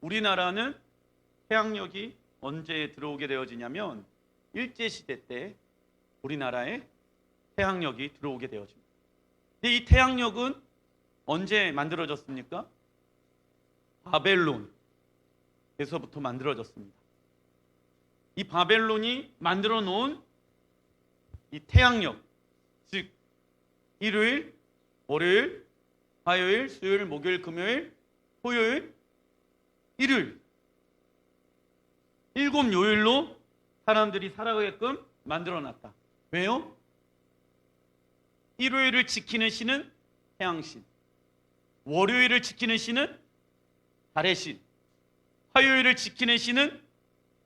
우리나라는 태양력이 언제 들어오게 되어지냐면 일제시대 때 우리나라에 태양력이 들어오게 되어집니다. 근데 이 태양력은 언제 만들어졌습니까? 바벨론에서부터 만들어졌습니다. 이 바벨론이 만들어 놓은 이 태양력, 즉 일요일, 월요일, 화요일, 수요일, 목요일, 금요일, 토요일, 일요일 7요일로 사람들이 살아가게끔 만들어놨다. 왜요? 일요일을 지키는 신은 태양신, 월요일을 지키는 신은 달의 신, 화요일을 지키는 신은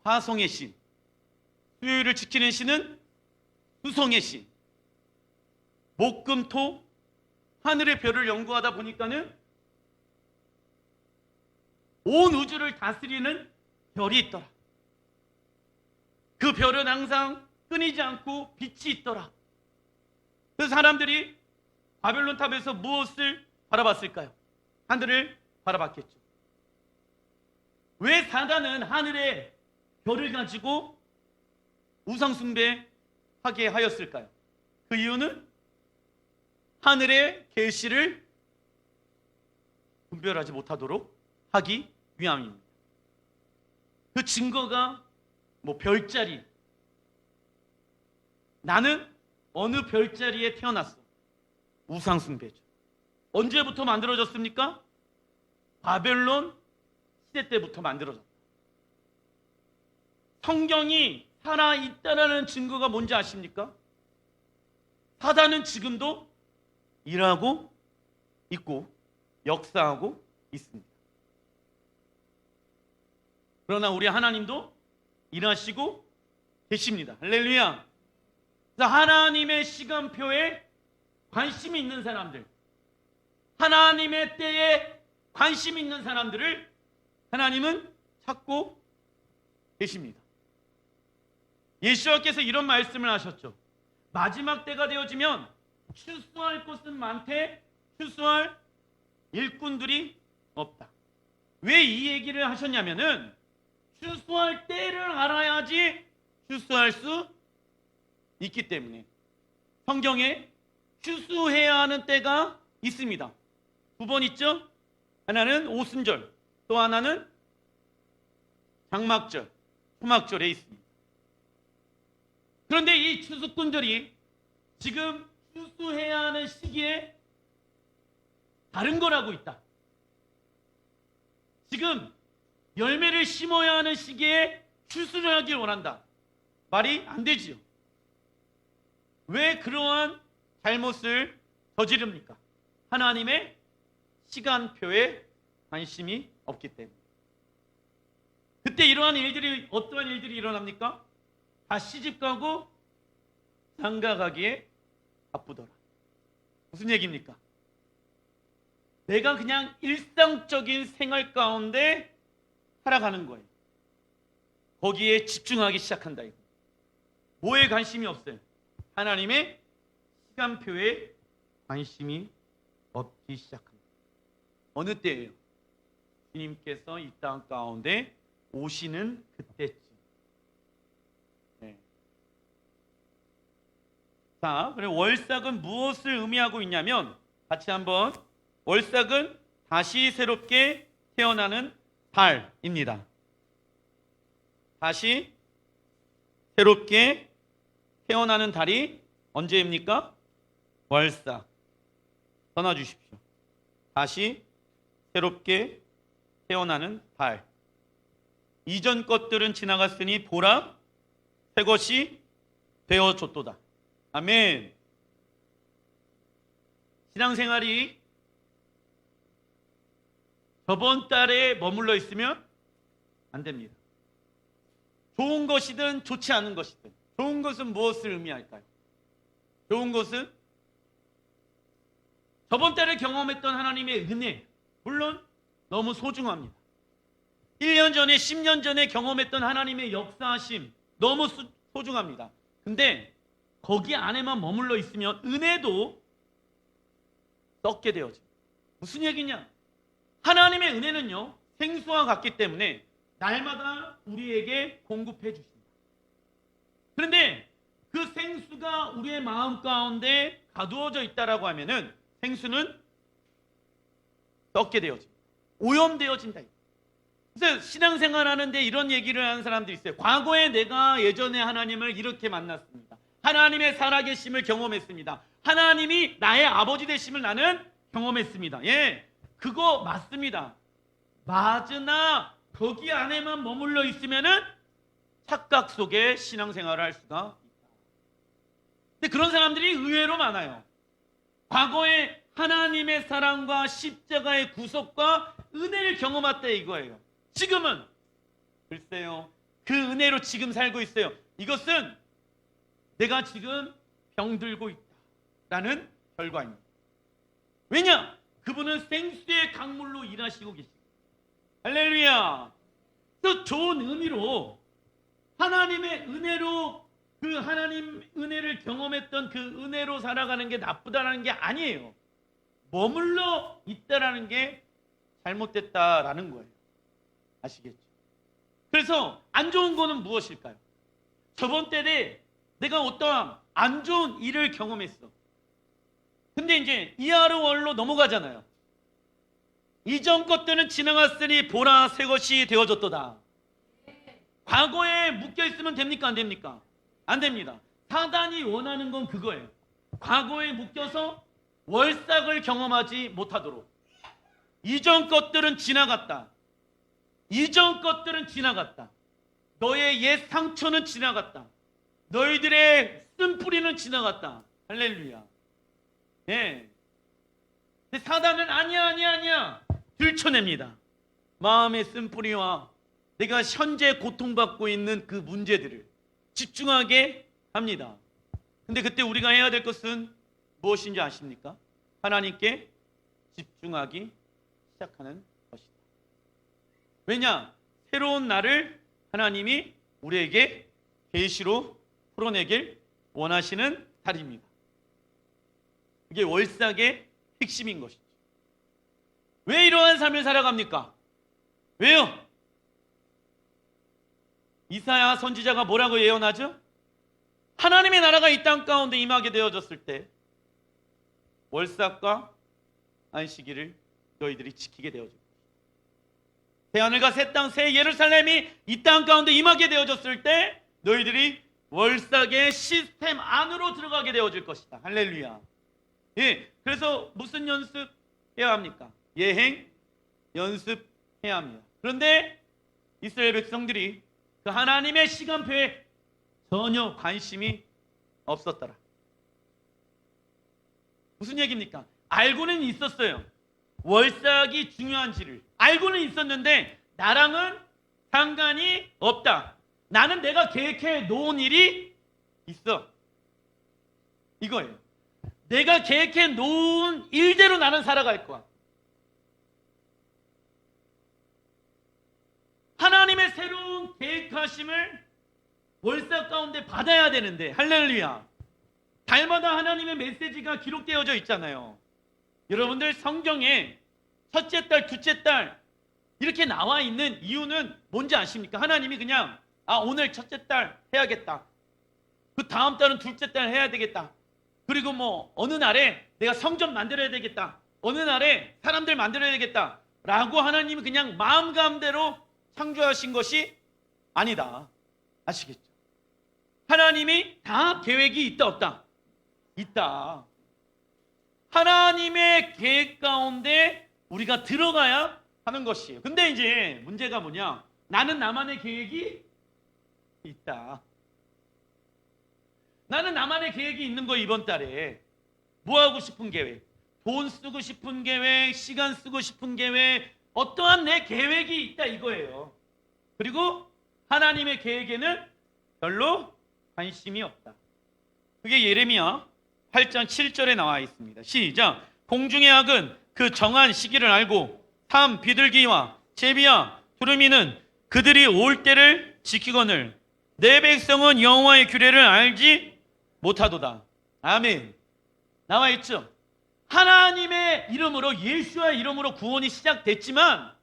화성의 신, 수요일을 지키는 신은 수성의 신. 목, 금, 토 하늘의 별을 연구하다 보니까는 온 우주를 다스리는 별이 있더라. 그 별은 항상 끊이지 않고 빛이 있더라. 그 사람들이 바벨론 탑에서 무엇을 바라봤을까요? 하늘을 바라봤겠죠. 왜 사단은 하늘의 별을 가지고 우상 숭배하게 하였을까요? 그 이유는 하늘의 계시를 분별하지 못하도록 하기 위함입니다. 그 증거가 별자리. 나는 어느 별자리에 태어났어. 우상 숭배죠. 언제부터 만들어졌습니까? 바벨론 시대 때부터 만들어졌다. 성경이 살아있다라는 증거가 뭔지 아십니까? 사단은 지금도 일하고 있고 역사하고 있습니다. 그러나 우리 하나님도 일하시고 계십니다. 할렐루야. 하나님의 시간표에 관심이 있는 사람들, 하나님의 때에 관심이 있는 사람들을 하나님은 찾고 계십니다. 예수님께서 이런 말씀을 하셨죠. 마지막 때가 되어지면 추수할 것은 많되 추수할 일꾼들이 없다. 왜 이 얘기를 하셨냐면은 추수할 때를 알아야지 추수할 수 있기 때문에. 성경에 추수해야 하는 때가 있습니다. 2번 있죠? 하나는 오순절, 또 하나는 장막절, 초막절에 있습니다. 그런데 이 추수꾼들이 지금 추수해야 하는 시기에 다른 걸 하고 있다. 지금 열매를 심어야 하는 시기에 추수를 하길 원한다. 말이 안 되지요. 왜 그러한 잘못을 저지릅니까? 하나님의 시간표에 관심이 없기 때문에. 그때 이러한 일들이, 어떠한 일들이 일어납니까? 다 시집가고 장가가기에 바쁘더라. 무슨 얘기입니까? 내가 그냥 일상적인 생활 가운데 살아가는 거예요. 거기에 집중하기 시작한다. 이거. 뭐에 관심이 없어요? 하나님의 시간표에 관심이 없기 시작합니다. 어느 때예요? 주님께서 이 땅 가운데 오시는 그때쯤. 네. 자, 그럼 월삭은 무엇을 의미하고 있냐면, 같이 한번. 월삭은 다시 새롭게 태어나는 달입니다. 다시 새롭게 태어나는 달이 언제입니까? 월삭. 써놔 주십시오. 다시 새롭게 태어나는 달. 이전 것들은 지나갔으니 보라, 새 것이 되어졌도다. 아멘. 신앙생활이 저번 달에 머물러 있으면 안 됩니다. 좋은 것이든 좋지 않은 것이든. 좋은 것은 무엇을 의미할까요? 좋은 것은 저번 달에 경험했던 하나님의 은혜, 물론 너무 소중합니다. 1년 전에, 10년 전에 경험했던 하나님의 역사하심, 너무 소중합니다. 근데 거기 안에만 머물러 있으면 은혜도 썩게 되어집니다. 무슨 얘기냐? 하나님의 은혜는요, 생수와 같기 때문에 날마다 우리에게 공급해 주십니다. 그런데 그 생수가 우리의 마음 가운데 가두어져 있다라고 하면은 생수는 썩게 되어집니다. 오염되어진다. 그래서 신앙생활 하는데 이런 얘기를 하는 사람들이 있어요. 과거에 내가 예전에 하나님을 이렇게 만났습니다. 하나님의 살아계심을 경험했습니다. 하나님이 나의 아버지 되심을 나는 경험했습니다. 예, 그거 맞습니다. 맞으나 거기 안에만 머물러 있으면은 착각 속에 신앙생활을 할 수가 있다. 근데 그런 사람들이 의외로 많아요. 과거에 하나님의 사랑과 십자가의 구속과 은혜를 경험했다 이거예요. 지금은 글쎄요, 그 은혜로 지금 살고 있어요. 이것은 내가 지금 병들고 있다라는 결과입니다. 왜냐? 그분은 생수의 강물로 일하시고 계십니다. 할렐루야. 또 좋은 의미로 하나님의 은혜로 그 하나님 은혜를 경험했던 그 은혜로 살아가는 게 나쁘다라는 게 아니에요. 머물러 있다라는 게 잘못됐다라는 거예요. 아시겠죠? 그래서 안 좋은 거는 무엇일까요? 저번 때에 내가 어떠한 안 좋은 일을 경험했어. 근데 이제 이하로 월로 넘어가잖아요. 이전 것들은 지나갔으니 보라 새 것이 되어졌도다. 과거에 묶여 있으면 됩니까? 안 됩니까? 안 됩니다. 사단이 원하는 건 그거예요. 과거에 묶여서 월삭을 경험하지 못하도록. 이전 것들은 지나갔다. 이전 것들은 지나갔다. 너의 옛 상처는 지나갔다. 너희들의 쓴뿌리는 지나갔다. 할렐루야. 네. 근데 사단은 아니야 들춰냅니다. 마음의 쓴뿌리와 내가 현재 고통받고 있는 그 문제들을 집중하게 합니다. 근데 그때 우리가 해야 될 것은 무엇인지 아십니까? 하나님께 집중하기 시작하는 것이다. 왜냐? 새로운 날을 하나님이 우리에게 계시로 풀어내길 원하시는 달입니다. 이게 월삭의 핵심인 것이죠. 왜 이러한 삶을 살아갑니까? 왜요? 이사야 선지자가 뭐라고 예언하죠? 하나님의 나라가 이 땅 가운데 임하게 되어졌을 때 월삭과 안식일을 너희들이 지키게 되어질 것이다. 새하늘과 새 땅, 새 예루살렘이 이 땅 가운데 임하게 되어졌을 때 너희들이 월삭의 시스템 안으로 들어가게 되어질 것이다. 할렐루야. 예, 그래서 무슨 연습해야 합니까? 예행 연습해야 합니다. 그런데 이스라엘 백성들이 그 하나님의 시간표에 전혀 관심이 없었더라. 무슨 얘기입니까? 알고는 있었어요. 월삭이 중요한지를 알고는 있었는데 나랑은 상관이 없다. 나는 내가 계획해 놓은 일이 있어. 이거예요. 내가 계획해 놓은 일대로 나는 살아갈 거야. 하나님의 새로운 계획하심을 월삭 가운데 받아야 되는데, 할렐루야. 달마다 하나님의 메시지가 기록되어져 있잖아요. 여러분들 성경에 첫째 달, 둘째 달 이렇게 나와 있는 이유는 뭔지 아십니까? 하나님이 그냥 오늘 첫째 달 해야겠다. 그 다음 달은 둘째 달 해야 되겠다. 그리고 뭐 어느 날에 내가 성전 만들어야 되겠다. 어느 날에 사람들 만들어야 되겠다. 라고 하나님이 그냥 마음 가운데로 창조하신 것이 아니다. 아시겠죠? 하나님이 다 계획이 있다 없다? 있다. 하나님의 계획 가운데 우리가 들어가야 하는 것이에요. 근데 이제 문제가 뭐냐? 나는 나만의 계획이 있다. 나는 나만의 계획이 있는 거. 이번 달에 뭐 하고 싶은 계획, 돈 쓰고 싶은 계획, 시간 쓰고 싶은 계획, 어떠한 내 계획이 있다 이거예요. 그리고 하나님의 계획에는 별로 관심이 없다. 그게 예레미야 8장 7절에 나와 있습니다. 시작. 공중의 악은 그 정한 시기를 알고 비둘기와 제비와 두루미는 그들이 올 때를 지키거늘 내 백성은 여호와의 규례를 알지 못하도다. 아멘. 나와 있죠. 하나님의 이름으로, 예수의 이름으로 구원이 시작됐지만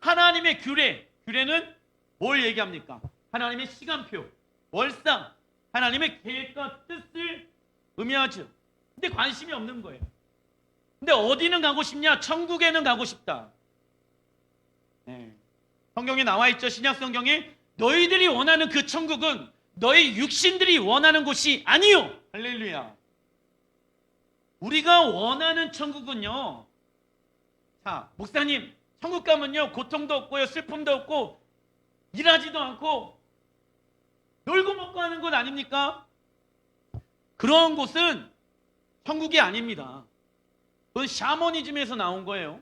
하나님의 규례는 뭘 얘기합니까? 하나님의 시간표, 월상, 하나님의 계획과 뜻을 의미하죠. 근데 관심이 없는 거예요. 근데 어디는 가고 싶냐? 천국에는 가고 싶다. 네. 성경에 나와 있죠. 신약 성경에 너희들이 원하는 그 천국은 너희 육신들이 원하는 곳이 아니요. 할렐루야. 우리가 원하는 천국은요. 자, 목사님, 천국 가면요 고통도 없고요, 슬픔도 없고, 일하지도 않고 놀고 먹고 하는 곳 아닙니까? 그런 곳은 천국이 아닙니다. 그건 샤머니즘에서 나온 거예요.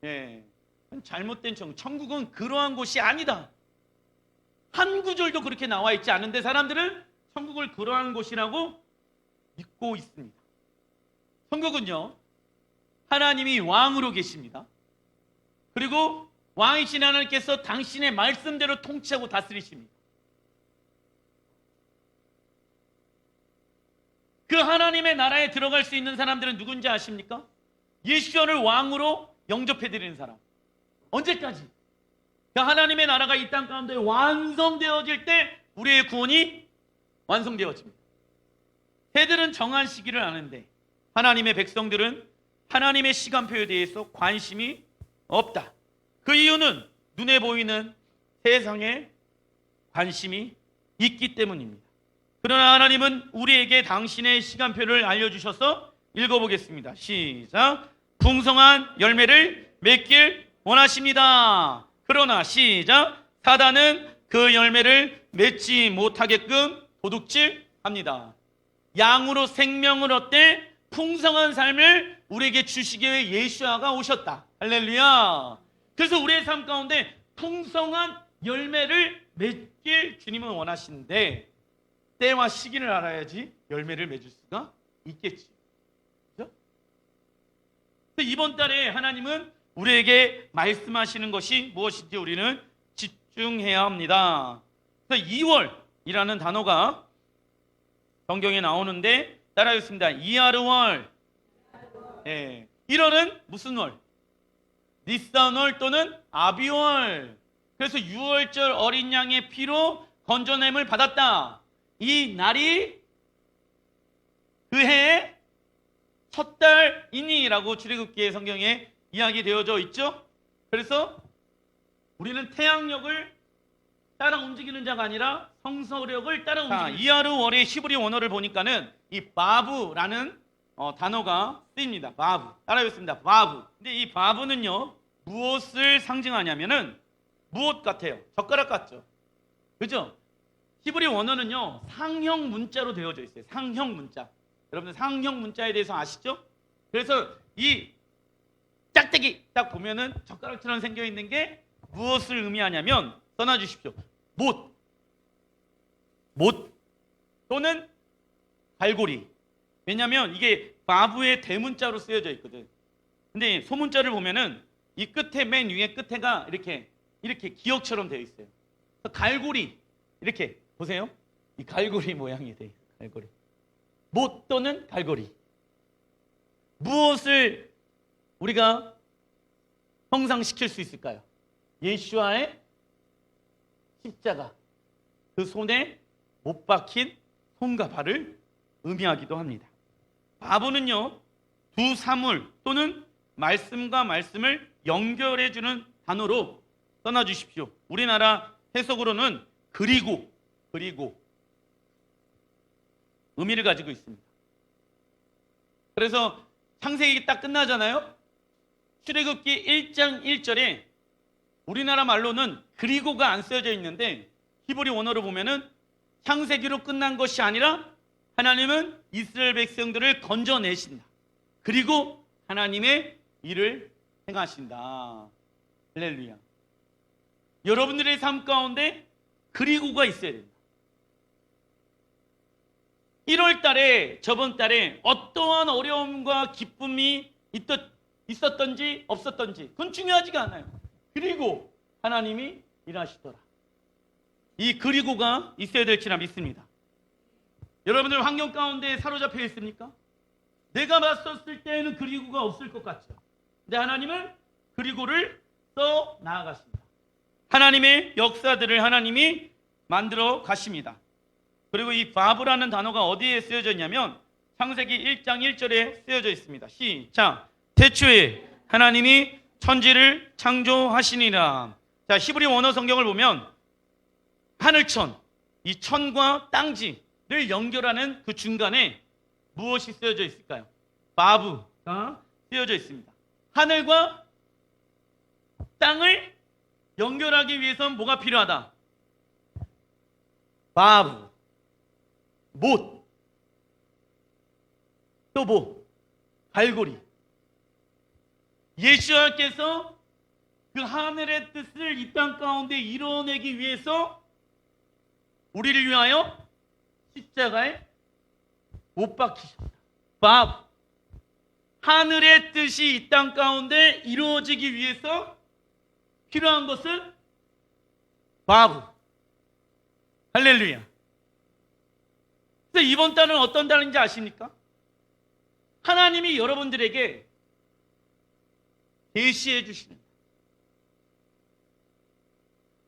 예, 잘못된 천국. 천국은 그러한 곳이 아니다. 한 구절도 그렇게 나와 있지 않은데 사람들은 천국을 그러한 곳이라고 믿고 있습니다. 천국은요, 하나님이 왕으로 계십니다. 그리고 왕이신 하나님께서 당신의 말씀대로 통치하고 다스리십니다. 그 하나님의 나라에 들어갈 수 있는 사람들은 누군지 아십니까? 예수를 왕으로 영접해드리는 사람. 언제까지? 그 하나님의 나라가 이 땅 가운데 완성되어질 때 우리의 구원이 완성되어집니다. 새들은 정한 시기를 아는데 하나님의 백성들은 하나님의 시간표에 대해서 관심이 없다. 그 이유는 눈에 보이는 세상에 관심이 있기 때문입니다. 그러나 하나님은 우리에게 당신의 시간표를 알려주셔서 읽어보겠습니다. 시작. 풍성한 열매를 맺길 원하십니다. 그러나 시작. 사단은 그 열매를 맺지 못하게끔 도둑질합니다. 양으로 생명을 얻되 풍성한 삶을 우리에게 주시기 위해 예수아가 오셨다. 할렐루야. 그래서 우리의 삶 가운데 풍성한 열매를 맺길 주님은 원하시는데 때와 시기를 알아야지 열매를 맺을 수가 있겠지. 그렇죠? 이번 달에 하나님은 우리에게 말씀하시는 것이 무엇인지 우리는 집중해야 합니다. 그래서 2월이라는 단어가 성경에 나오는데 따라하겠습니다. 이하르월. 네. 1월은 무슨 월? 니산월 또는 아비월. 그래서 6월절 어린 양의 피로 건져냄을 받았다. 이 날이 그 해의 첫 달이니라고 출애굽기의 성경에 이야기되어져 있죠. 그래서 우리는 태양력을 따라 움직이는 자가 아니라 성서력을 따라 움직이는. 이하르월의 히브리 원어를 보니까는 이 바브라는 단어가 쓰입니다. 바브. 따라하겠습니다. 바브. 근데 이 바브는요 무엇을 상징하냐면은 무엇 같아요? 젓가락 같죠. 그죠? 히브리 원어는요 상형 문자로 되어져 있어요. 상형 문자. 여러분들 상형 문자에 대해서 아시죠? 그래서 이 짝대기 딱 보면은 젓가락처럼 생겨 있는 게 무엇을 의미하냐면 써놔 주십시오. 못 또는 갈고리. 왜냐하면 이게 바브의 대문자로 쓰여져 있거든. 근데 소문자를 보면은 이 끝에 맨 위에 끝에가 이렇게 기억처럼 되어 있어요. 갈고리 이렇게 보세요. 이 갈고리 모양이 돼 있어요. 갈고리. 못 또는 갈고리. 무엇을 우리가 형상시킬 수 있을까요? 예수와의 십자가. 그 손에 못 박힌 손과 발을 의미하기도 합니다. 바브는요 두 사물 또는 말씀과 말씀을 연결해주는 단어로 써놔주십시오. 우리나라 해석으로는 그리고 의미를 가지고 있습니다. 그래서 창세기 딱 끝나잖아요. 출애굽기 1장 1절에 우리나라 말로는 그리고가 안 쓰여져 있는데 히브리 원어로 보면은 창세기로 끝난 것이 아니라 하나님은 이스라엘 백성들을 건져내신다. 그리고 하나님의 일을 행하신다. 할렐루야. 여러분들의 삶 가운데 그리고가 있어야 된다. 1월 달에 저번 달에 어떠한 어려움과 기쁨이 있었던지 없었던지 그건 중요하지가 않아요. 그리고 하나님이 일하시더라. 이 그리고가 있어야 될지나 믿습니다. 여러분들 환경 가운데 사로잡혀 있습니까? 내가 봤었을 때에는 그리고가 없을 것 같죠. 근데 하나님은 그리고를 나아갔습니다. 하나님의 역사들을 하나님이 만들어 가십니다. 그리고 이 바브라는 단어가 어디에 쓰여져 있냐면 창세기 1장 1절에 쓰여져 있습니다. 시작. 태초에 하나님이 천지를 창조하시니라. 자, 히브리 원어 성경을 보면 하늘천, 이 천과 땅지를 연결하는 그 중간에 무엇이 쓰여져 있을까요? 바브가 쓰여져 있습니다. 하늘과 땅을 연결하기 위해서는 뭐가 필요하다? 바브, 못, 또 뭐? 갈고리. 예수님께서 그 하늘의 뜻을 이 땅 가운데 이뤄내기 위해서 우리를 위하여 십자가에 못 박히셨다. 바브. 하늘의 뜻이 이 땅 가운데 이루어지기 위해서 필요한 것은 바브. 할렐루야. 그래서 이번 달은 어떤 달인지 아십니까? 하나님이 여러분들에게 계시해 주시는,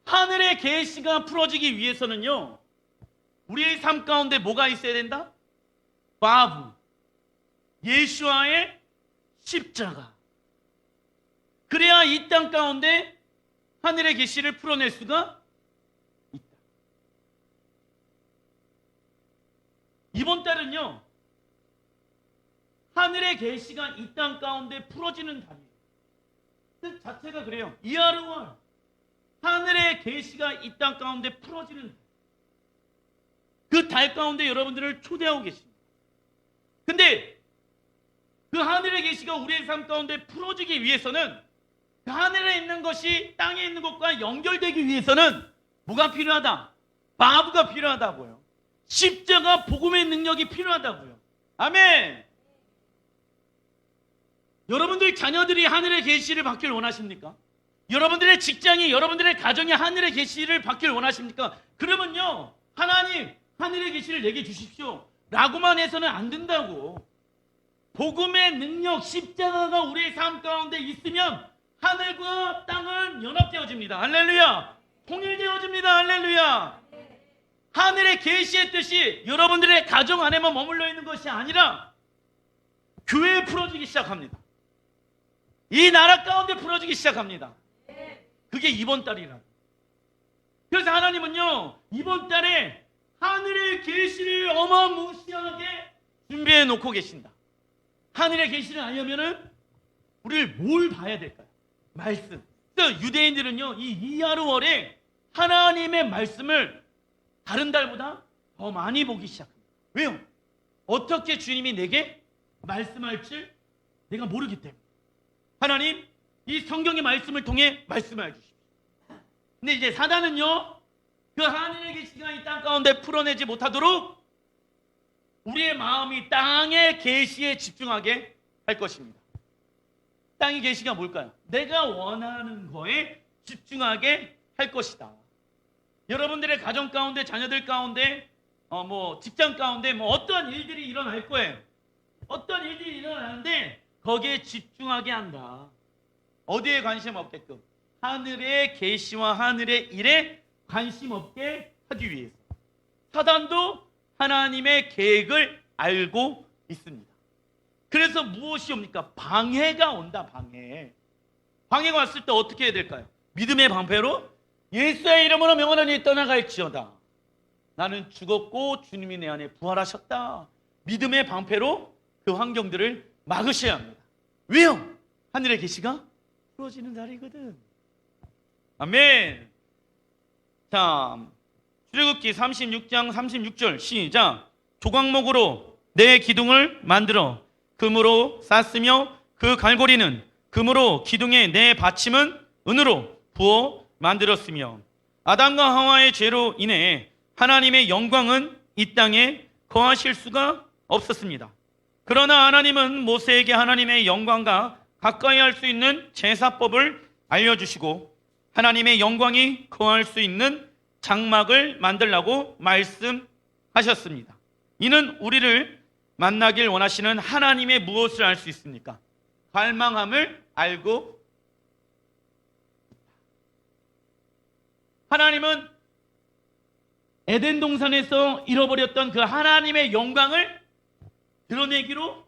하늘의 계시가 풀어지기 위해서는요, 우리의 삶 가운데 뭐가 있어야 된다? 바브, 예수와의 십자가. 그래야 이 땅 가운데 하늘의 계시를 풀어낼 수가 있다. 이번 달은요, 하늘의 계시가 이 땅 가운데 풀어지는 달이에요. 뜻 자체가 그래요. 이하루월, 하늘의 계시가 이 땅 가운데 풀어지는 달. 그 달 가운데 여러분들을 초대하고 계십니다. 근데 그 하늘의 계시가 우리의 삶 가운데 풀어지기 위해서는, 그 하늘에 있는 것이 땅에 있는 것과 연결되기 위해서는 뭐가 필요하다? 바브가 필요하다고요. 십자가 복음의 능력이 필요하다고요. 아멘. 여러분들 자녀들이 하늘의 계시를 받길 원하십니까? 여러분들의 직장이, 여러분들의 가정이 하늘의 계시를 받길 원하십니까? 그러면요, 하나님 하늘의 계시를 내게 주십시오 라고만 해서는 안 된다고. 복음의 능력, 십자가가 우리의 삶 가운데 있으면 하늘과 땅은 연합되어집니다. 할렐루야. 통일되어집니다. 할렐루야. 하늘의 계시의 뜻이 여러분들의 가정 안에만 머물러 있는 것이 아니라 교회에 풀어지기 시작합니다. 이 나라 가운데 풀어지기 시작합니다. 그게 이번 달이라. 그래서 하나님은요, 이번 달에 하늘의 계시를 어마무시하게 준비해 놓고 계신다. 하늘의 계시를 알려면은 우리를 뭘 봐야 될까요? 말씀. 그래서 유대인들은요, 이 이하루월에 하나님의 말씀을 다른 달보다 더 많이 보기 시작합니다. 왜요? 어떻게 주님이 내게 말씀할지 내가 모르기 때문에. 하나님, 이 성경의 말씀을 통해 말씀해 주십시오. 근데 이제 사단은요, 그 하늘의 계시가 이 땅 가운데 풀어내지 못하도록 우리의 마음이 땅의 계시에 집중하게 할 것입니다. 땅의 계시가 뭘까요? 내가 원하는 거에 집중하게 할 것이다. 여러분들의 가정 가운데, 자녀들 가운데, 직장 가운데 어떠한 일들이 일어날 거예요. 어떤 일들이 일어나는데 거기에 집중하게 한다. 어디에 관심 없게끔? 하늘의 계시와 하늘의 일에 관심 없게 하기 위해서. 사단도 하나님의 계획을 알고 있습니다. 그래서 무엇이 옵니까? 방해가 온다. 방해가 왔을 때 어떻게 해야 될까요? 믿음의 방패로 예수의 이름으로 명하노니 떠나갈지어다. 나는 죽었고 주님이 내 안에 부활하셨다. 믿음의 방패로 그 환경들을 막으셔야 합니다. 왜요? 하늘의 계시가 풀어지는 날이거든. 아멘. 자, 출애굽기 36장 36절 시작. 조각목으로 내 기둥을 만들어 금으로 쌌으며 그 갈고리는 금으로, 기둥에 내 받침은 은으로 부어 만들었으며. 아담과 하와의 죄로 인해 하나님의 영광은 이 땅에 거하실 수가 없었습니다. 그러나 하나님은 모세에게 하나님의 영광과 가까이 할 수 있는 제사법을 알려주시고 하나님의 영광이 거할 수 있는 장막을 만들라고 말씀하셨습니다. 이는 우리를 만나길 원하시는 하나님의 무엇을 알 수 있습니까? 갈망함을 알고 하나님은 에덴 동산에서 잃어버렸던 그 하나님의 영광을 드러내기로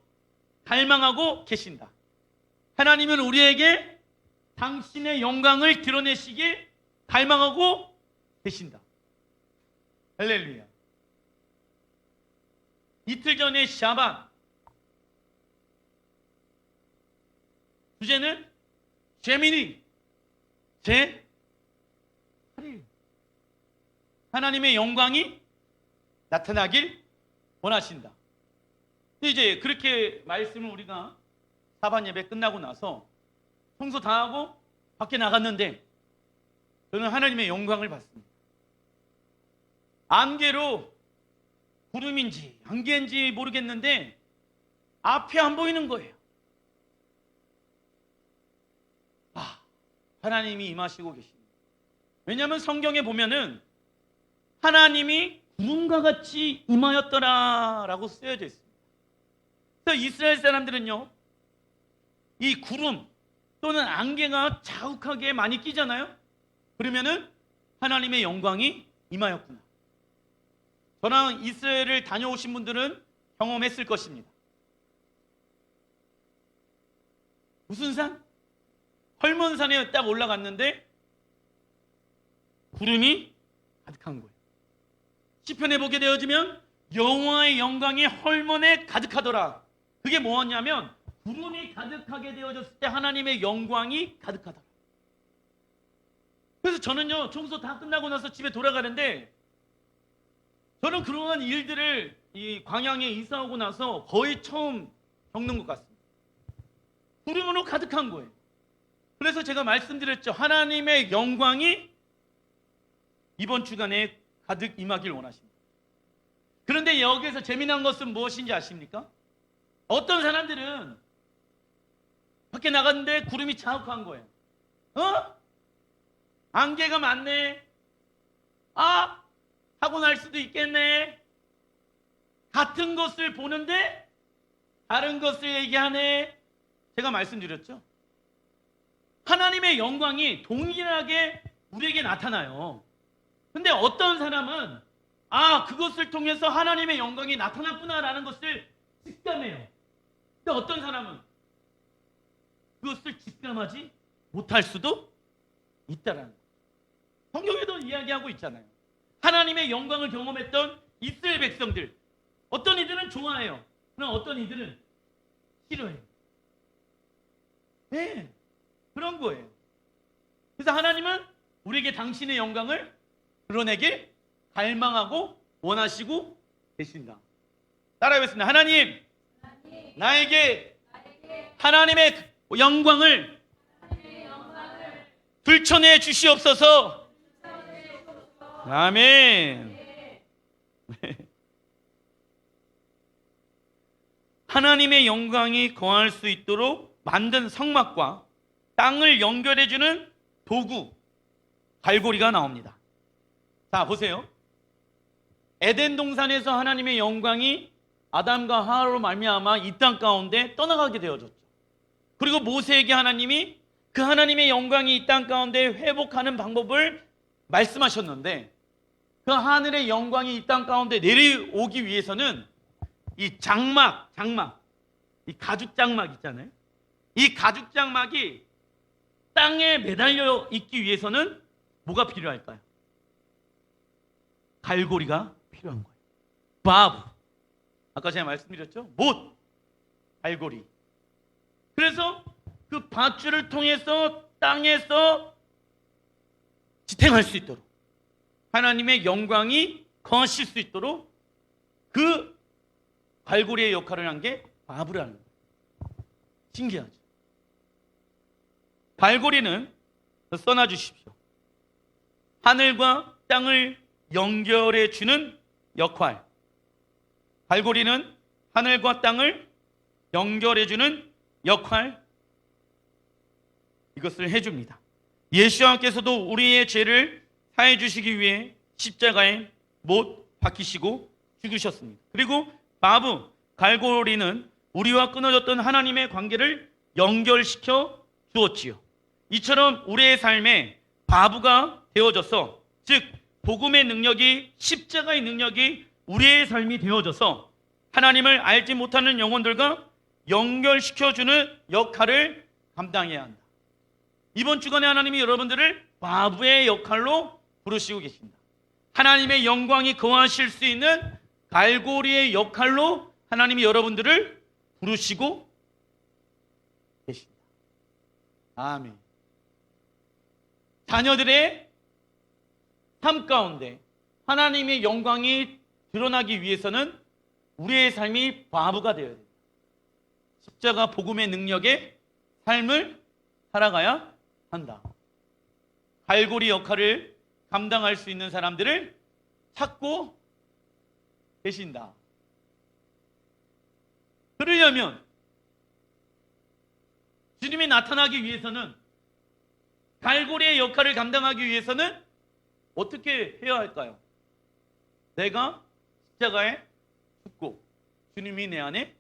갈망하고 계신다. 하나님은 우리에게 당신의 영광을 드러내시길 갈망하고 계신다. 할렐루야. 이틀 전에 샤bat, 주제는 제미니 제8일, 하나님의 영광이 나타나길 원하신다. 이제 그렇게 말씀을 우리가 사반 예배 끝나고 나서 청소 다 하고 밖에 나갔는데 저는 하나님의 영광을 봤습니다. 안개로, 구름인지 안개인지 모르겠는데 앞이 안 보이는 거예요. 하나님이 임하시고 계십니다. 왜냐하면 성경에 보면은 하나님이 구름과 같이 임하였더라라고 쓰여져 있습니다. 그래서 이스라엘 사람들은요, 이 구름 또는 안개가 자욱하게 많이 끼잖아요. 그러면은 하나님의 영광이 임하였구나. 저랑 이스라엘을 다녀오신 분들은 경험했을 것입니다. 무슨 산? 헐몬산에 딱 올라갔는데 구름이 가득한 거예요. 시편에 보게 되어지면 여호와의 영광이 헐몬에 가득하더라. 그게 뭐였냐면 구름이 가득하게 되어졌을 때 하나님의 영광이 가득하다. 그래서 저는요, 청소 다 끝나고 나서 집에 돌아가는데 저는 그러한 일들을 이 광양에 이사 오고 나서 거의 처음 겪는 것 같습니다. 구름으로 가득한 거예요. 그래서 제가 말씀드렸죠. 하나님의 영광이 이번 주간에 가득 임하길 원하십니다. 그런데 여기에서 재미난 것은 무엇인지 아십니까? 어떤 사람들은 밖에 나갔는데 구름이 자욱한 거예요. 안개가 많네. 사고 날 수도 있겠네. 같은 것을 보는데 다른 것을 얘기하네. 제가 말씀드렸죠. 하나님의 영광이 동일하게 우리에게 나타나요. 근데 어떤 사람은 그것을 통해서 하나님의 영광이 나타났구나라는 것을 직감해요. 근데 어떤 사람은 그것을 직감하지 못할 수도 있다라는 거예요. 성경에도 이야기하고 있잖아요. 하나님의 영광을 경험했던 이스라엘 백성들, 어떤 이들은 좋아해요. 그럼 어떤 이들은 싫어해요. 네, 그런 거예요. 그래서 하나님은 우리에게 당신의 영광을 드러내길 갈망하고 원하시고 계신다. 따라해보겠습니다. 하나님, 나에게 하나님의 영광을 들춰내 주시옵소서. 아멘. 하나님의 영광이 거할 수 있도록 만든 성막과 땅을 연결해주는 도구, 갈고리가 나옵니다. 자, 보세요. 에덴 동산에서 하나님의 영광이 아담과 하와로 말미암아 이 땅 가운데 떠나가게 되어졌죠. 그리고 모세에게 하나님이 그 하나님의 영광이 이 땅 가운데 회복하는 방법을 말씀하셨는데, 그 하늘의 영광이 이 땅 가운데 내려오기 위해서는 이 장막, 이 가죽 장막 있잖아요. 이 가죽 장막이 땅에 매달려 있기 위해서는 뭐가 필요할까요? 갈고리가 필요한 거예요. 바브. 아까 제가 말씀드렸죠? 못. 갈고리. 그래서 그 밧줄을 통해서 땅에서 지탱할 수 있도록, 하나님의 영광이 거하실 수 있도록 그 갈고리의 역할을 한 게 바브라는 거예요. 신기하죠? 갈고리는 써놔 주십시오. 하늘과 땅을 연결해 주는 역할. 갈고리는 하늘과 땅을 연결해 주는 역할, 이것을 해줍니다. 예수님께서도 우리의 죄를 사해 주시기 위해 십자가에 못 박히시고 죽으셨습니다. 그리고 바브, 갈고리는 우리와 끊어졌던 하나님의 관계를 연결시켜 주었지요. 이처럼 우리의 삶에 바브가 되어져서 즉 복음의 능력이, 십자가의 능력이 우리의 삶이 되어져서 하나님을 알지 못하는 영혼들과 연결시켜주는 역할을 감당해야 한다. 이번 주간에 하나님이 여러분들을 과부의 역할로 부르시고 계십니다. 하나님의 영광이 거하실 수 있는 갈고리의 역할로 하나님이 여러분들을 부르시고 계십니다. 아멘. 자녀들의 삶 가운데 하나님의 영광이 드러나기 위해서는 우리의 삶이 과부가 되어야 됩니다. 십자가 복음의 능력의 삶을 살아가야 한다. 갈고리 역할을 감당할 수 있는 사람들을 찾고 계신다. 그러려면 주님이 나타나기 위해서는, 갈고리의 역할을 감당하기 위해서는 어떻게 해야 할까요? 내가 십자가에 죽고 주님이 내 안에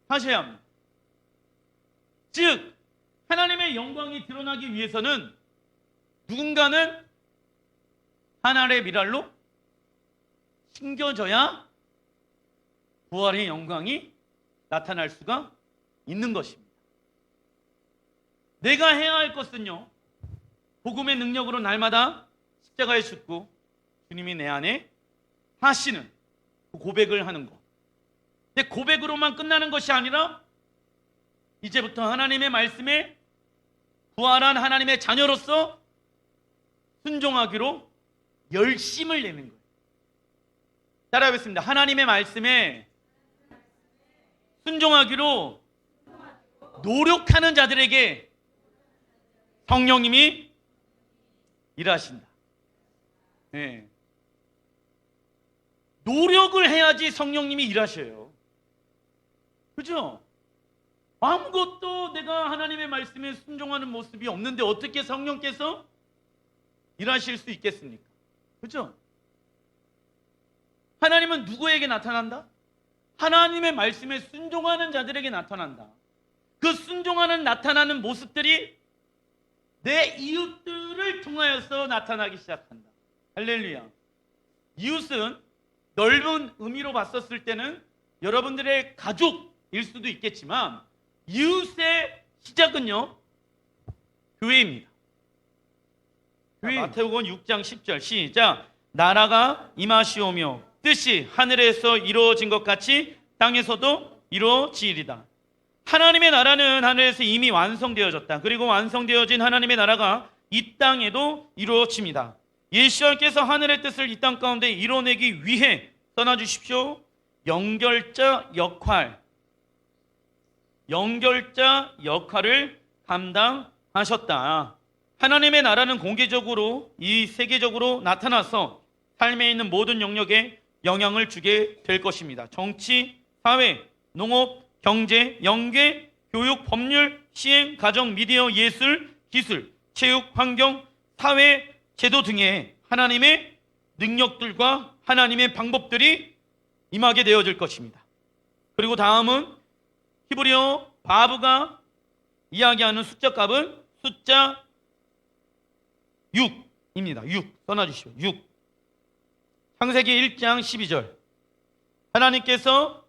사셔야 합니다. 즉 하나님의 영광이 드러나기 위해서는 누군가는 하늘의 미랄로 숨겨져야 부활의 영광이 나타날 수가 있는 것입니다. 내가 해야 할 것은요, 복음의 능력으로 날마다 십자가에 죽고 주님이 내 안에 하시는 그 고백을 하는 것. 근데 고백으로만 끝나는 것이 아니라 이제부터 하나님의 말씀에 부활한 하나님의 자녀로서 순종하기로 열심을 내는 거예요. 따라하겠습니다. 하나님의 말씀에 순종하기로 노력하는 자들에게 성령님이 일하신다. 네. 노력을 해야지 성령님이 일하셔요. 그죠? 아무것도 내가 하나님의 말씀에 순종하는 모습이 없는데 어떻게 성령께서 일하실 수 있겠습니까? 그죠? 하나님은 누구에게 나타난다? 하나님의 말씀에 순종하는 자들에게 나타난다. 그 순종하는 나타나는 모습들이 내 이웃들을 통하여서 나타나기 시작한다. 할렐루야. 이웃은 넓은 의미로 봤었을 때는 여러분들의 가족일 수도 있겠지만 이웃의 시작은요, 교회입니다. 마태복음 6장 10절 시작. 나라가 임하시오며 뜻이 하늘에서 이루어진 것 같이 땅에서도 이루어지리다. 하나님의 나라는 하늘에서 이미 완성되어졌다. 그리고 완성되어진 하나님의 나라가 이 땅에도 이루어집니다. 예수님께서 하늘의 뜻을 이 땅 가운데 이뤄내기 위해 떠나주십시오. 연결자 역할을 감당하셨다. 하나님의 나라는 공개적으로 이 세계적으로 나타나서 삶에 있는 모든 영역에 영향을 주게 될 것입니다. 정치, 사회, 농업, 경제, 연계, 교육, 법률, 시행, 가정, 미디어, 예술, 기술, 체육, 환경, 사회, 제도 등의 하나님의 능력들과 하나님의 방법들이 임하게 되어질 것입니다. 그리고 다음은 히브리어 바브가 이야기하는 숫자 값은 숫자 6입니다. 6 써놔주시오. 6. 창세기 1장 12절. 하나님께서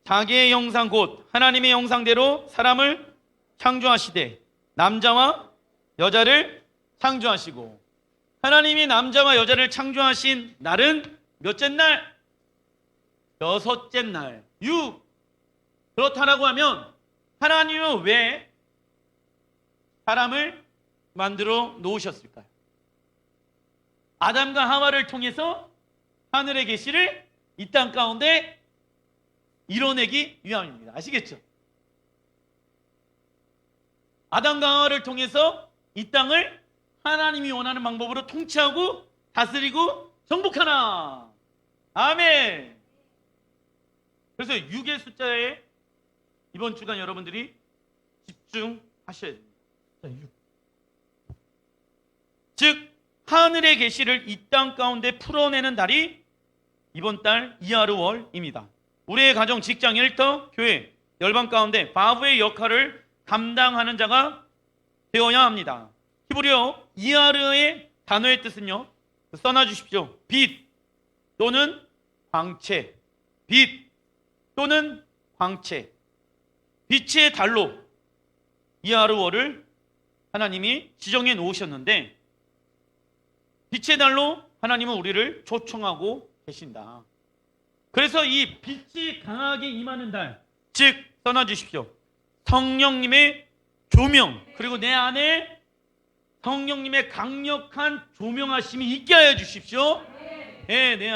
자기의 형상 곧 하나님의 형상대로 사람을 창조하시되 남자와 여자를 창조하시고, 하나님이 남자와 여자를 창조하신 날은 몇째 날? 여섯째 날. 6. 그렇다라고 하면 하나님은 왜 사람을 만들어 놓으셨을까요? 아담과 하와를 통해서 하늘의 계시를 이 땅 가운데 이뤄내기 위함입니다. 아시겠죠? 아담과 하와를 통해서 이 땅을 하나님이 원하는 방법으로 통치하고 다스리고 정복하나. 아멘. 그래서 6의 숫자에 이번 주간 여러분들이 집중하셔야 됩니다. 6. 즉 하늘의 계시를 이 땅 가운데 풀어내는 달이 이번 달 이하르월입니다. 우리의 가정, 직장, 일터, 교회, 열방 가운데 바브의 역할을 감당하는 자가 되어야 합니다. 히브리어 이하르의 단어의 뜻은요, 써놔 주십시오. 빛 또는 광채. 빛 또는 광채. 빛의 달로 이하르워를 하나님이 지정해 놓으셨는데, 빛의 달로 하나님은 우리를 초청하고 계신다. 그래서 이 빛이 강하게 임하는 달, 즉 써놔 주십시오. 성령님의 조명, 그리고 내 안에 성령님의 강력한 조명하심이 있게 하여 주십시오. 네, 내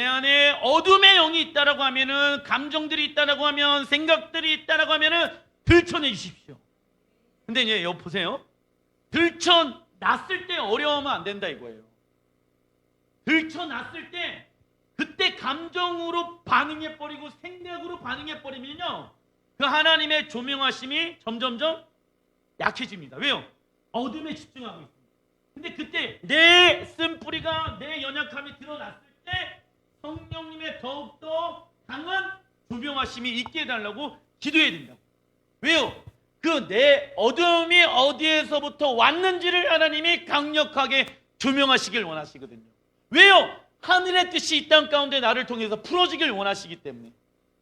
안에 어둠의 영이 있다라고 하면은, 감정들이 있다라고 하면, 생각들이 있다라고 하면은 들춰내 주십시오. 근데 이제 여기 보세요. 들춰놨을 때 어려우면 안 된다 이거예요. 들춰놨을 때 그때 감정으로 반응해버리고 생각으로 반응해버리면요, 그 하나님의 조명하심이 점점점 약해집니다. 왜요? 어둠에 집중하고 있습니다. 근데 그때 내 쓴뿌리가, 내 연약함이 드러났을 때 성령님의 더욱더 강한 조명하심이 있게 해달라고 기도해야 된다. 왜요? 그 내 어둠이 어디에서부터 왔는지를 하나님이 강력하게 조명하시길 원하시거든요. 왜요? 하늘의 뜻이 이 땅 가운데 나를 통해서 풀어지길 원하시기 때문에.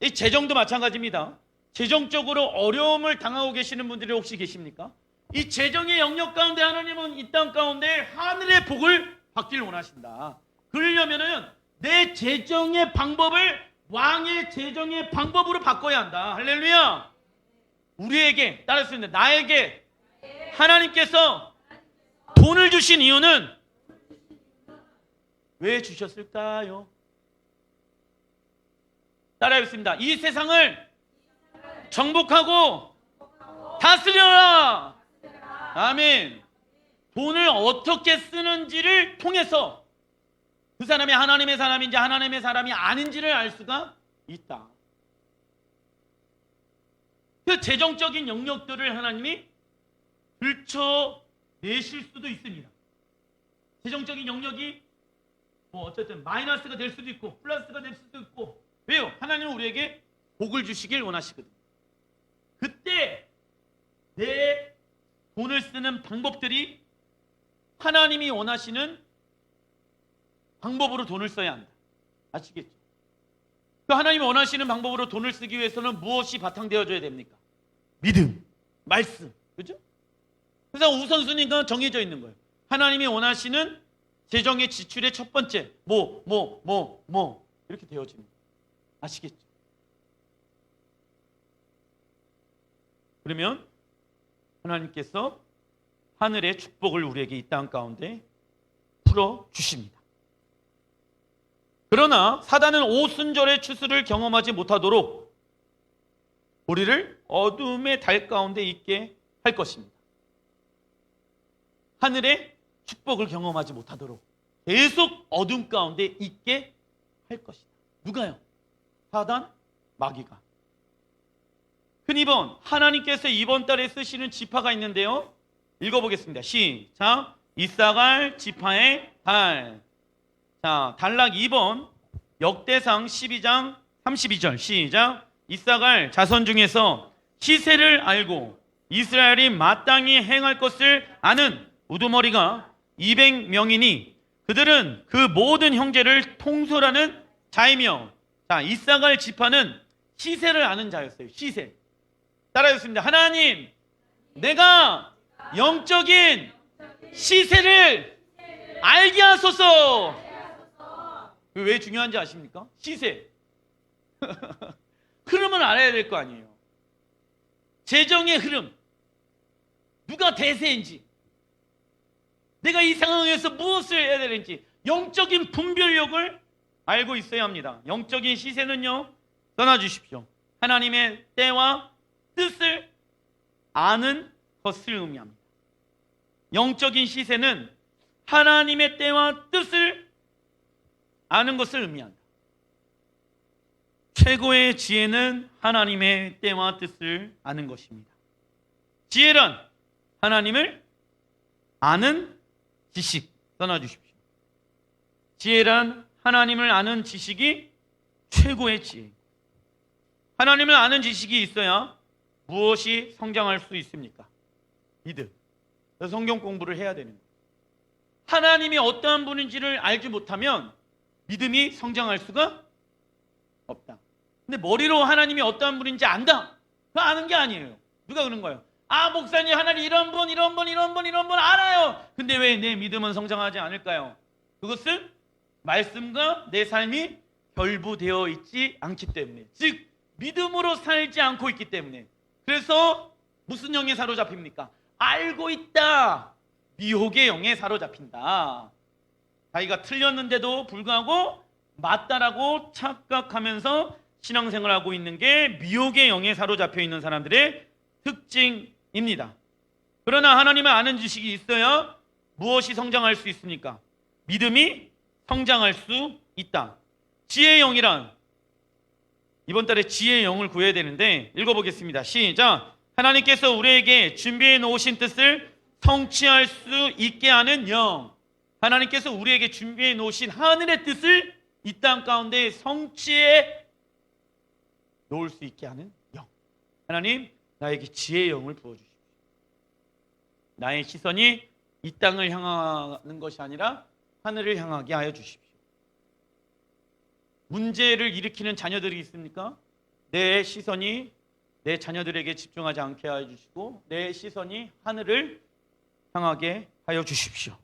이 재정도 마찬가지입니다. 재정적으로 어려움을 당하고 계시는 분들이 혹시 계십니까? 이 재정의 영역 가운데 하나님은 이 땅 가운데 하늘의 복을 받길 원하신다. 그러려면은 내 재정의 방법을 왕의 재정의 방법으로 바꿔야 한다. 할렐루야. 우리에게, 따라서 나에게 하나님께서 돈을 주신 이유는 왜 주셨을까요? 따라하겠습니다. 이 세상을 정복하고 다스려라. 아멘. 돈을 어떻게 쓰는지를 통해서 그 사람이 하나님의 사람인지 하나님의 사람이 아닌지를 알 수가 있다. 그 재정적인 영역들을 하나님이 들춰내실 수도 있습니다. 재정적인 영역이 어쨌든 마이너스가 될 수도 있고 플러스가 될 수도 있고. 왜요? 하나님은 우리에게 복을 주시길 원하시거든요. 그때 내 돈을 쓰는 방법들이 하나님이 원하시는 방법으로 돈을 써야 한다. 아시겠죠? 그 하나님이 원하시는 방법으로 돈을 쓰기 위해서는 무엇이 바탕되어져야 됩니까? 믿음, 말씀, 그죠? 그래서 우선순위가 정해져 있는 거예요. 하나님이 원하시는 재정의 지출의 첫 번째 이렇게 되어집니다. 아시겠죠? 그러면 하나님께서 하늘의 축복을 우리에게 이 땅 가운데 풀어 주십니다. 그러나 사단은 오순절의 추수를 경험하지 못하도록 우리를 어둠의 달 가운데 있게 할 것입니다. 하늘의 축복을 경험하지 못하도록 계속 어둠 가운데 있게 할 것이다. 누가요? 사단, 마귀가. 큰 2번, 하나님께서 이번 달에 쓰시는 지파가 있는데요. 읽어보겠습니다. 시작. 이사갈 지파의 달. 자, 단락 2번, 역대상 12장 32절 시작. 이사갈 자손 중에서 시세를 알고 이스라엘이 마땅히 행할 것을 아는 우두머리가 200명이니 그들은 그 모든 형제를 통솔하는 자이며. 자, 이사갈 지파는 시세를 아는 자였어요. 시세. 따라했습니다. 하나님, 내가 영적인 시세를 알게 하소서. 왜 중요한지 아십니까? 시세. 흐름을 알아야 될 거 아니에요. 재정의 흐름. 누가 대세인지, 내가 이 상황에서 무엇을 해야 되는지 영적인 분별력을 알고 있어야 합니다. 영적인 시세는요, 떠나주십시오. 하나님의 때와 뜻을 아는 것을 의미합니다. 영적인 시세는 하나님의 때와 뜻을 아는 것을 의미한다. 최고의 지혜는 하나님의 때와 뜻을 아는 것입니다. 지혜란 하나님을 아는 지식. 떠나주십시오. 지혜란 하나님을 아는 지식이 최고의 지혜. 하나님을 아는 지식이 있어야 무엇이 성장할 수 있습니까? 믿음. 그래서 성경 공부를 해야 됩니다. 하나님이 어떠한 분인지를 알지 못하면 믿음이 성장할 수가 없다. 근데 머리로 하나님이 어떠한 분인지 안다. 그거 아는 게 아니에요. 누가 그런 거예요? 아, 목사님, 하나님 이런 분 알아요. 근데 왜 내 믿음은 성장하지 않을까요? 그것은 말씀과 내 삶이 결부되어 있지 않기 때문에, 즉 믿음으로 살지 않고 있기 때문에. 그래서 무슨 영에 사로잡힙니까? 알고 있다. 미혹의 영에 사로잡힌다. 자기가 틀렸는데도 불구하고 맞다라고 착각하면서 신앙생활을 하고 있는 게 미혹의 영에 사로잡혀 있는 사람들의 특징입니다. 그러나 하나님을 아는 지식이 있어야 무엇이 성장할 수 있습니까? 믿음이 성장할 수 있다. 지혜의 영이란, 이번 달에 지혜의 영을 구해야 되는데 읽어보겠습니다. 시작. 하나님께서 우리에게 준비해 놓으신 뜻을 성취할 수 있게 하는 영. 하나님께서 우리에게 준비해 놓으신 하늘의 뜻을 이 땅 가운데 성취해 놓을 수 있게 하는 영. 하나님, 나에게 지혜의 영을 부어주십시오. 나의 시선이 이 땅을 향하는 것이 아니라 하늘을 향하게 하여 주십시오. 문제를 일으키는 자녀들이 있습니까? 내 시선이 내 자녀들에게 집중하지 않게 하여 주시고 내 시선이 하늘을 향하게 하여 주십시오.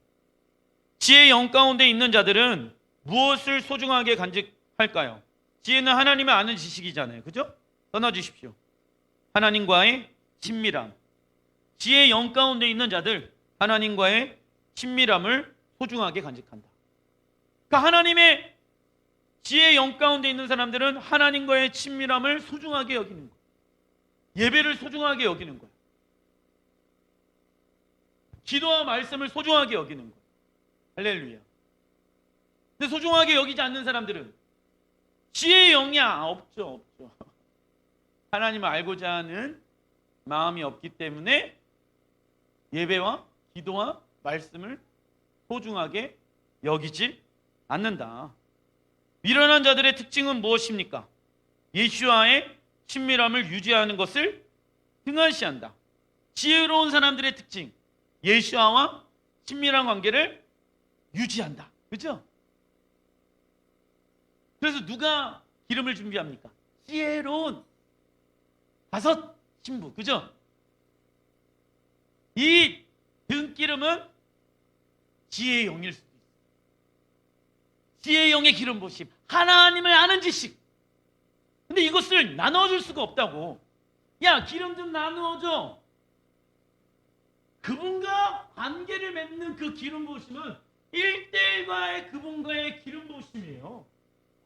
지혜의 영 가운데 있는 자들은 무엇을 소중하게 간직할까요? 지혜는 하나님을 아는 지식이잖아요. 그죠? 떠나주십시오. 하나님과의 친밀함. 지혜의 영 가운데 있는 자들, 하나님과의 친밀함을 소중하게 간직한다. 그러니까 하나님의 지혜의 영 가운데 있는 사람들은 하나님과의 친밀함을 소중하게 여기는 거예요. 예배를 소중하게 여기는 거예요. 기도와 말씀을 소중하게 여기는 거예요. 할렐루야. 근데 소중하게 여기지 않는 사람들은 지혜의 영이 없죠. 하나님을 알고자 하는 마음이 없기 때문에 예배와 기도와 말씀을 소중하게 여기지 않는다. 미련한 자들의 특징은 무엇입니까? 예수와의 친밀함을 유지하는 것을 등한시한다. 지혜로운 사람들의 특징, 예수와 친밀한 관계를 유지한다. 그죠? 그래서 누가 기름을 준비합니까? 지혜로운 5 신부. 그죠? 이 등기름은 지혜의 영일 수도 있어요. 지혜의 영의 기름 부으심, 하나님을 아는 지식. 근데 이것을 나눠줄 수가 없다고. 야, 기름 좀 나누어줘. 그분과 관계를 맺는 그 기름 부으심은 1대1과의 그분과의 기름 부으심이에요.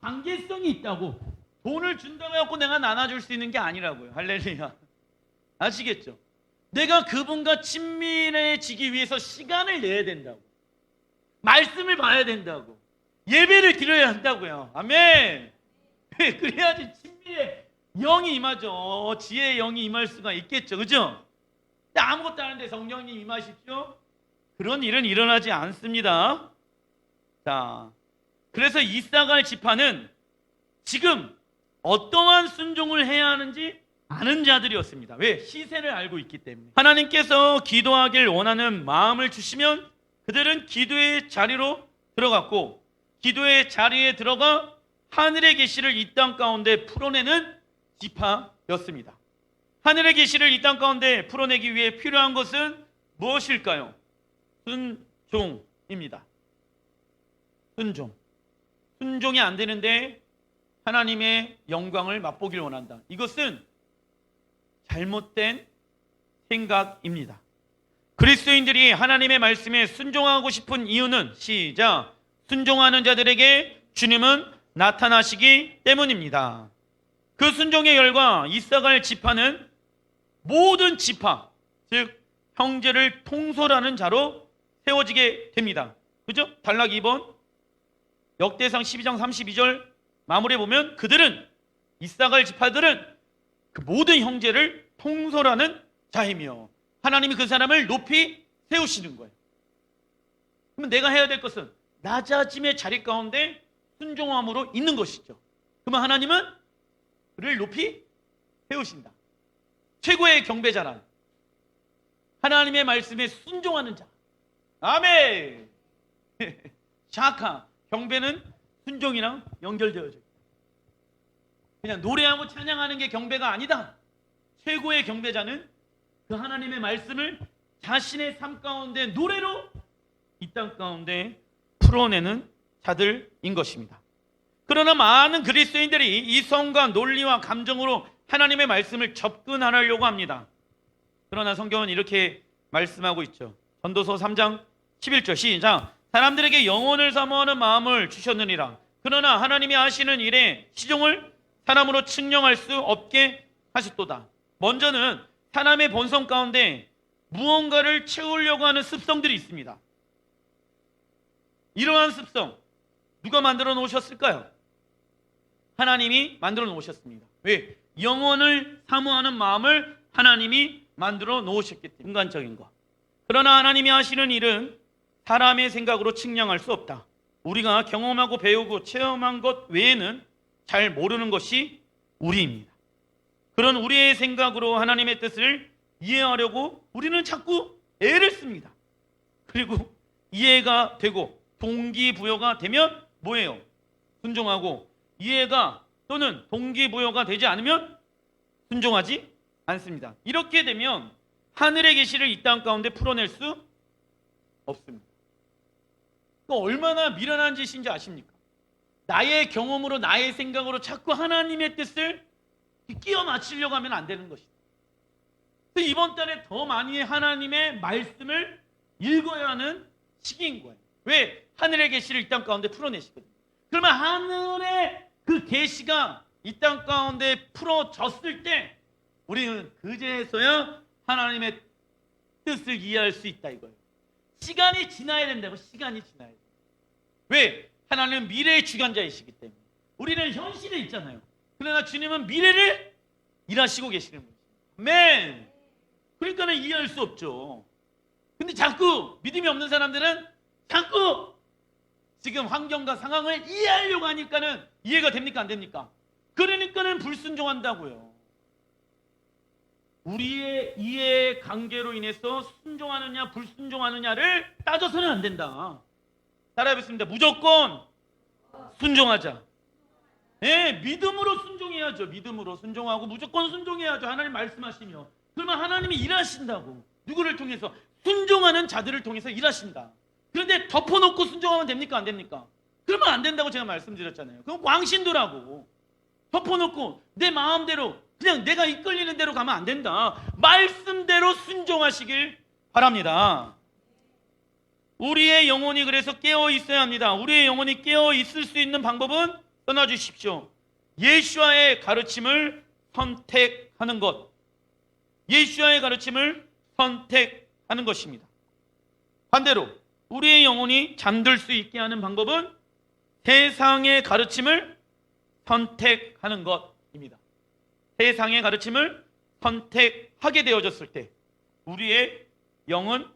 관계성이 있다고. 돈을 준다고 해서 내가 나눠줄 수 있는 게 아니라고요. 할렐루야. 아시겠죠? 내가 그분과 친밀해지기 위해서 시간을 내야 된다고. 말씀을 봐야 된다고. 예배를 드려야 한다고요. 아멘. 그래야지 친밀의 영이 임하죠. 지혜의 영이 임할 수가 있겠죠. 그죠? 근데 아무것도 안 하는데 성령님 임하십시오. 그런 일은 일어나지 않습니다. 자, 그래서 이사갈 지파는 지금 어떠한 순종을 해야 하는지 아는 자들이었습니다. 왜? 시세를 알고 있기 때문에. 하나님께서 기도하길 원하는 마음을 주시면 그들은 기도의 자리로 들어갔고, 기도의 자리에 들어가 하늘의 계시를 이 땅 가운데 풀어내는 지파였습니다. 하늘의 계시를 이 땅 가운데 풀어내기 위해 필요한 것은 무엇일까요? 순종입니다. 순종. 순종이 안 되는데 하나님의 영광을 맛보길 원한다. 이것은 잘못된 생각입니다. 그리스도인들이 하나님의 말씀에 순종하고 싶은 이유는 시작. 순종하는 자들에게 주님은 나타나시기 때문입니다. 그 순종의 결과 이사갈 지파는 모든 지파, 즉 형제를 통솔하는 자로 세워지게 됩니다. 그죠? 단락 2번 역대상 12장 32절 마무리에 보면 그들은, 이사갈 지파들은 그 모든 형제를 통솔하는 자이며 하나님이 그 사람을 높이 세우시는 거예요. 그러면 내가 해야 될 것은 낮아짐의 자리 가운데 순종함으로 있는 것이죠. 그러면 하나님은 그를 높이 세우신다. 최고의 경배자란 하나님의 말씀에 순종하는 자. 아멘. 샤카, 경배는 순종이랑 연결되어져 있다. 그냥 노래하고 찬양하는 게 경배가 아니다. 최고의 경배자는 그 하나님의 말씀을 자신의 삶 가운데 노래로 이 땅 가운데 풀어내는 자들인 것입니다. 그러나 많은 그리스도인들이 이성과 논리와 감정으로 하나님의 말씀을 접근하려고 합니다. 그러나 성경은 이렇게 말씀하고 있죠. 전도서 3장 11절 시작. 사람들에게 영혼을 사모하는 마음을 주셨느니라. 그러나 하나님이 하시는 일에 시종을 사람으로 측량할 수 없게 하셨도다. 먼저는 사람의 본성 가운데 무언가를 채우려고 하는 습성들이 있습니다. 이러한 습성 누가 만들어 놓으셨을까요? 하나님이 만들어 놓으셨습니다. 왜? 영혼을 사모하는 마음을 하나님이 만들어 놓으셨기 때문에 인간적인 것. 그러나 하나님이 하시는 일은 사람의 생각으로 측량할 수 없다. 우리가 경험하고 배우고 체험한 것 외에는 잘 모르는 것이 우리입니다. 그런 우리의 생각으로 하나님의 뜻을 이해하려고 우리는 자꾸 애를 씁니다. 그리고 이해가 되고 동기부여가 되면 뭐예요? 순종하고, 이해가 또는 동기부여가 되지 않으면 순종하지 않습니다. 이렇게 되면 하늘의 계시를 이 땅 가운데 풀어낼 수 없습니다. 얼마나 미련한 짓인지 아십니까? 나의 경험으로 나의 생각으로 자꾸 하나님의 뜻을 끼워 맞추려고 하면 안 되는 것이다. 이번 달에 더 많이 하나님의 말씀을 읽어야 하는 시기인 거예요. 왜? 하늘의 계시를 이 땅 가운데 풀어내시거든요. 그러면 하늘의 그 계시가 이 땅 가운데 풀어졌을 때 우리는 그제서야 하나님의 뜻을 이해할 수 있다 이거예요. 시간이 지나야 된다고. 시간이 지나야 돼요. 왜? 하나님은 미래의 주관자이시기 때문에. 우리는 현실에 있잖아요. 그러나 주님은 미래를 일하시고 계시는 분이에요. 아멘. 그러니까 이해할 수 없죠. 근데 자꾸 믿음이 없는 사람들은 자꾸 지금 환경과 상황을 이해하려고 하니까는 이해가 됩니까? 안 됩니까? 그러니까는 불순종한다고요. 우리의 이해 관계로 인해서 순종하느냐 불순종하느냐를 따져서는 안 된다. 따라해보겠습니다. 무조건 순종하자. 네, 믿음으로 순종해야죠. 믿음으로 순종하고 무조건 순종해야죠. 하나님 말씀하시며. 그러면 하나님이 일하신다고. 누구를 통해서? 순종하는 자들을 통해서 일하신다. 그런데 덮어놓고 순종하면 됩니까? 안 됩니까? 그러면 안 된다고 제가 말씀드렸잖아요. 그럼 광신도라고. 덮어놓고 내 마음대로 그냥 내가 이끌리는 대로 가면 안 된다. 말씀대로 순종하시길 바랍니다. 우리의 영혼이 그래서 깨어 있어야 합니다. 우리의 영혼이 깨어 있을 수 있는 방법은 떠나주십시오. 예수와의 가르침을 선택하는 것. 예수와의 가르침을 선택하는 것입니다. 반대로 우리의 영혼이 잠들 수 있게 하는 방법은 세상의 가르침을 선택하는 것입니다. 세상의 가르침을 선택하게 되어졌을 때 우리의 영은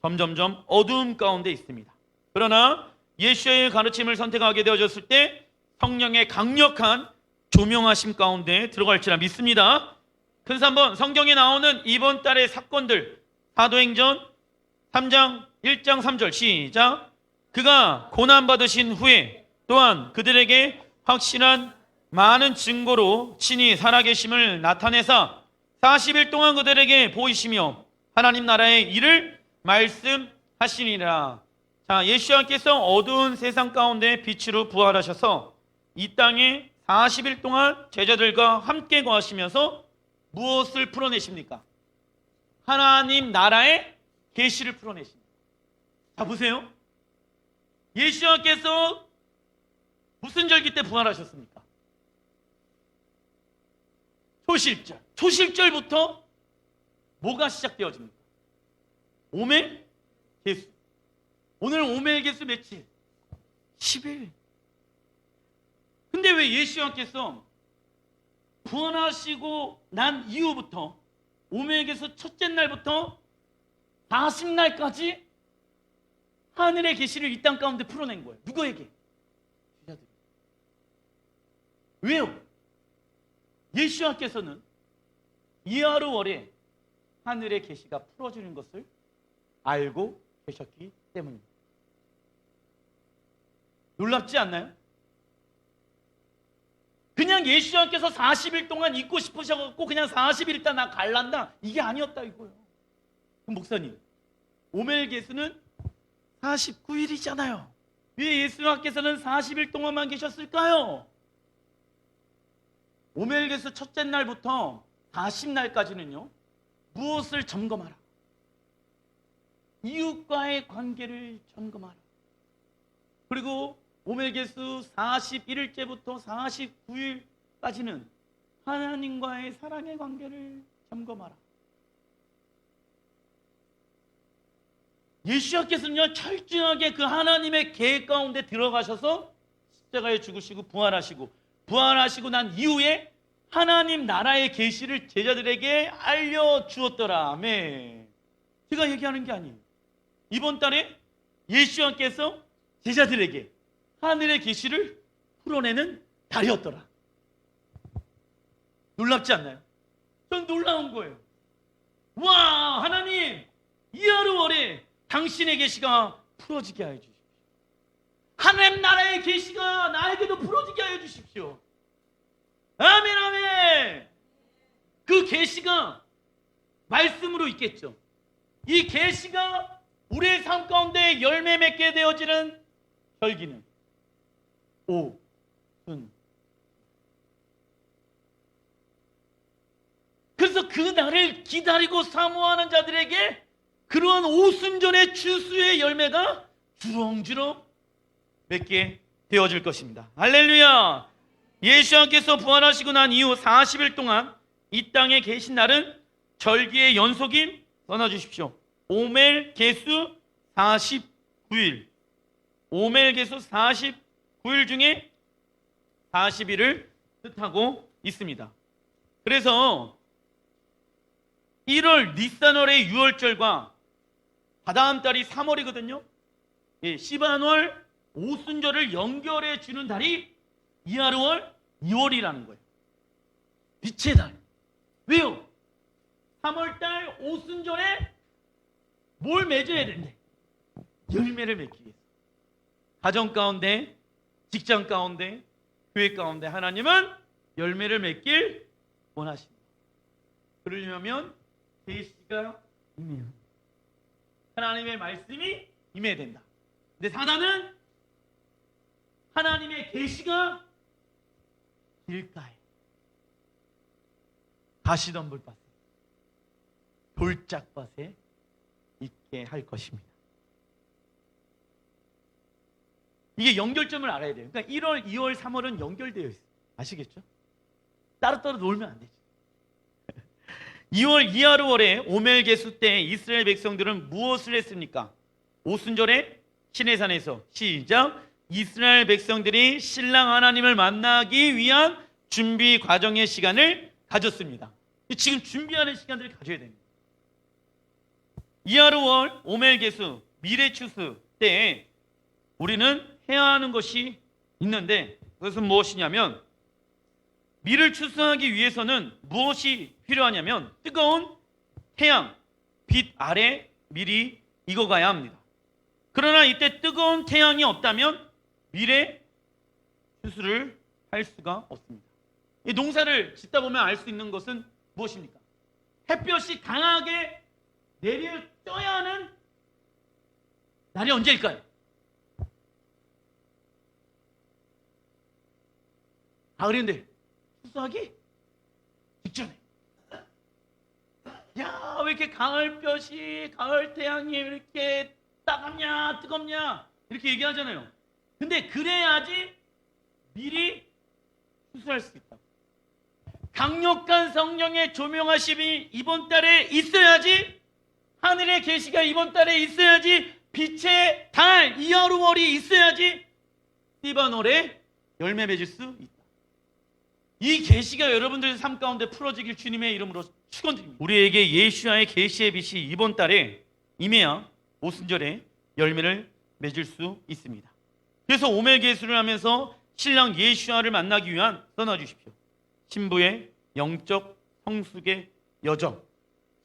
점점점 어두움 가운데 있습니다. 그러나 예수의 가르침을 선택하게 되어졌을 때 성령의 강력한 조명하심 가운데 들어갈지라 믿습니다. 그래서 한번 성경에 나오는 이번 달의 사건들, 사도행전 3장 1장 3절 시작. 그가 고난받으신 후에 또한 그들에게 확실한 많은 증거로 친히 살아계심을 나타내사 40일 동안 그들에게 보이시며 하나님 나라의 일을 말씀하시니라. 자, 예수님께서 어두운 세상 가운데 빛으로 부활하셔서 이 땅에 40일 동안 제자들과 함께 거하시면서 무엇을 풀어내십니까? 하나님 나라의 계시를 풀어내십니다. 자, 보세요. 예수님께서 무슨 절기 때 부활하셨습니까? 초실절. 초실절부터 뭐가 시작되어집니까? 오멜 개수. 오늘 오멜 개수 며칠? 10일. 근데 왜 예수님께서 부활하시고 난 이후부터 오멜 개수 첫째 날부터 40날까지 하늘의 계시를 이 땅 가운데 풀어낸 거예요. 누구에게? 제자들. 왜요? 예수님께서는 이하루월에 하늘의 계시가 풀어지는 것을 알고 계셨기 때문입니다. 놀랍지 않나요? 그냥 예수님께서 40일 동안 있고 싶으셔갖고 그냥 40일 있다 나 갈란다 이게 아니었다 이거예요. 그럼 목사님, 오멜게수는 49일이잖아요. 왜 예수님께서는 40일 동안만 계셨을까요? 오멜게수 첫째 날부터 40날까지는요. 무엇을 점검하라? 이웃과의 관계를 점검하라. 그리고 오멜게수 41일째부터 49일까지는 하나님과의 사랑의 관계를 점검하라. 예수님께서는요 철저하게 그 하나님의 계획 가운데 들어가셔서 십자가에 죽으시고 부활하시고 난 이후에 하나님 나라의 계시를 제자들에게 알려주었더라. 아멘. 제가 얘기하는 게 아니에요. 이번 달에 예수님께서 제자들에게 하늘의 계시를 풀어내는 달이었더라. 놀랍지 않나요? 전 놀라운 거예요. 와, 하나님 이하루월에 당신의 계시가 풀어지게 하여 주십시오. 하나님 나라의 계시가 나에게도 풀어지게 하여 주십시오. 아멘, 아멘. 그 계시가 말씀으로 있겠죠. 이 계시가 우리의 삶 가운데 열매 맺게 되어지는 절기는 오순. 그래서 그 날을 기다리고 사모하는 자들에게 그러한 오순절의 추수의 열매가 주렁주렁 맺게 되어질 것입니다. 할렐루야. 예수님께서 부활하시고 난 이후 40일 동안 이 땅에 계신 날은 절기의 연속인, 써놔주십시오, 오멜게수 49일. 오멜게수 49일 중에 40일을 뜻하고 있습니다. 그래서 1월 니산월의 6월절과 다다음 달이 3월이거든요. 시반월 오순절을 연결해 주는 달이 이하루월 2월이라는 거예요. 빛의 달. 왜요? 3월달 오순절에 뭘 맺어야 된대? 열매를 맺기 위해서. 가정 가운데, 직장 가운데, 교회 가운데 하나님은 열매를 맺길 원하십니다. 그러려면 계시가 임해요. 하나님의 말씀이 임해야 된다. 근데 사단은 하나님의 계시가 길가에 가시덤불밭에 돌짝밭에 있게 할 것입니다. 이게 연결점을 알아야 돼요. 그러니까 1월, 2월, 3월은 연결되어 있어요. 아시겠죠? 따로따로 놀면 안 되죠. 2월 이하루월에 오멜게수 때 이스라엘 백성들은 무엇을 했습니까? 오순절에 시내산에서 시작, 이스라엘 백성들이 신랑 하나님을 만나기 위한 준비 과정의 시간을 가졌습니다. 지금 준비하는 시간들을 가져야 됩니다. 이하루월 오멜게수 미래추수 때 우리는 해야 하는 것이 있는데 그것은 무엇이냐면, 밀을 추수하기 위해서는 무엇이 필요하냐면 뜨거운 태양, 빛 아래 밀이 익어가야 합니다. 그러나 이때 뜨거운 태양이 없다면 밀의 추수를 할 수가 없습니다. 이 농사를 짓다 보면 알 수 있는 것은 무엇입니까? 햇볕이 강하게 내려떠야 하는 날이 언제일까요? 가을인데 추수하기 직전에. 야, 왜 이렇게 가을볕이, 가을 태양이 왜 이렇게 따갑냐 뜨겁냐 이렇게 얘기하잖아요. 근데 그래야지 미리 추수할 수 있다. 강력한 성령의 조명하심이 이번 달에 있어야지, 하늘의 계시가 이번 달에 있어야지, 빛의 달 이하루월이 있어야지 시반월에 열매 맺을 수 있다. 이 계시가 여러분들의 삶 가운데 풀어지길 주님의 이름으로 축원드립니다. 우리에게 예수와의 계시의 빛이 이번 달에 임해야 오순절에 열매를 맺을 수 있습니다. 그래서 오멜게수를 하면서 신랑 예수와를 만나기 위한, 써놔주십시오, 신부의 영적 성숙의 여정,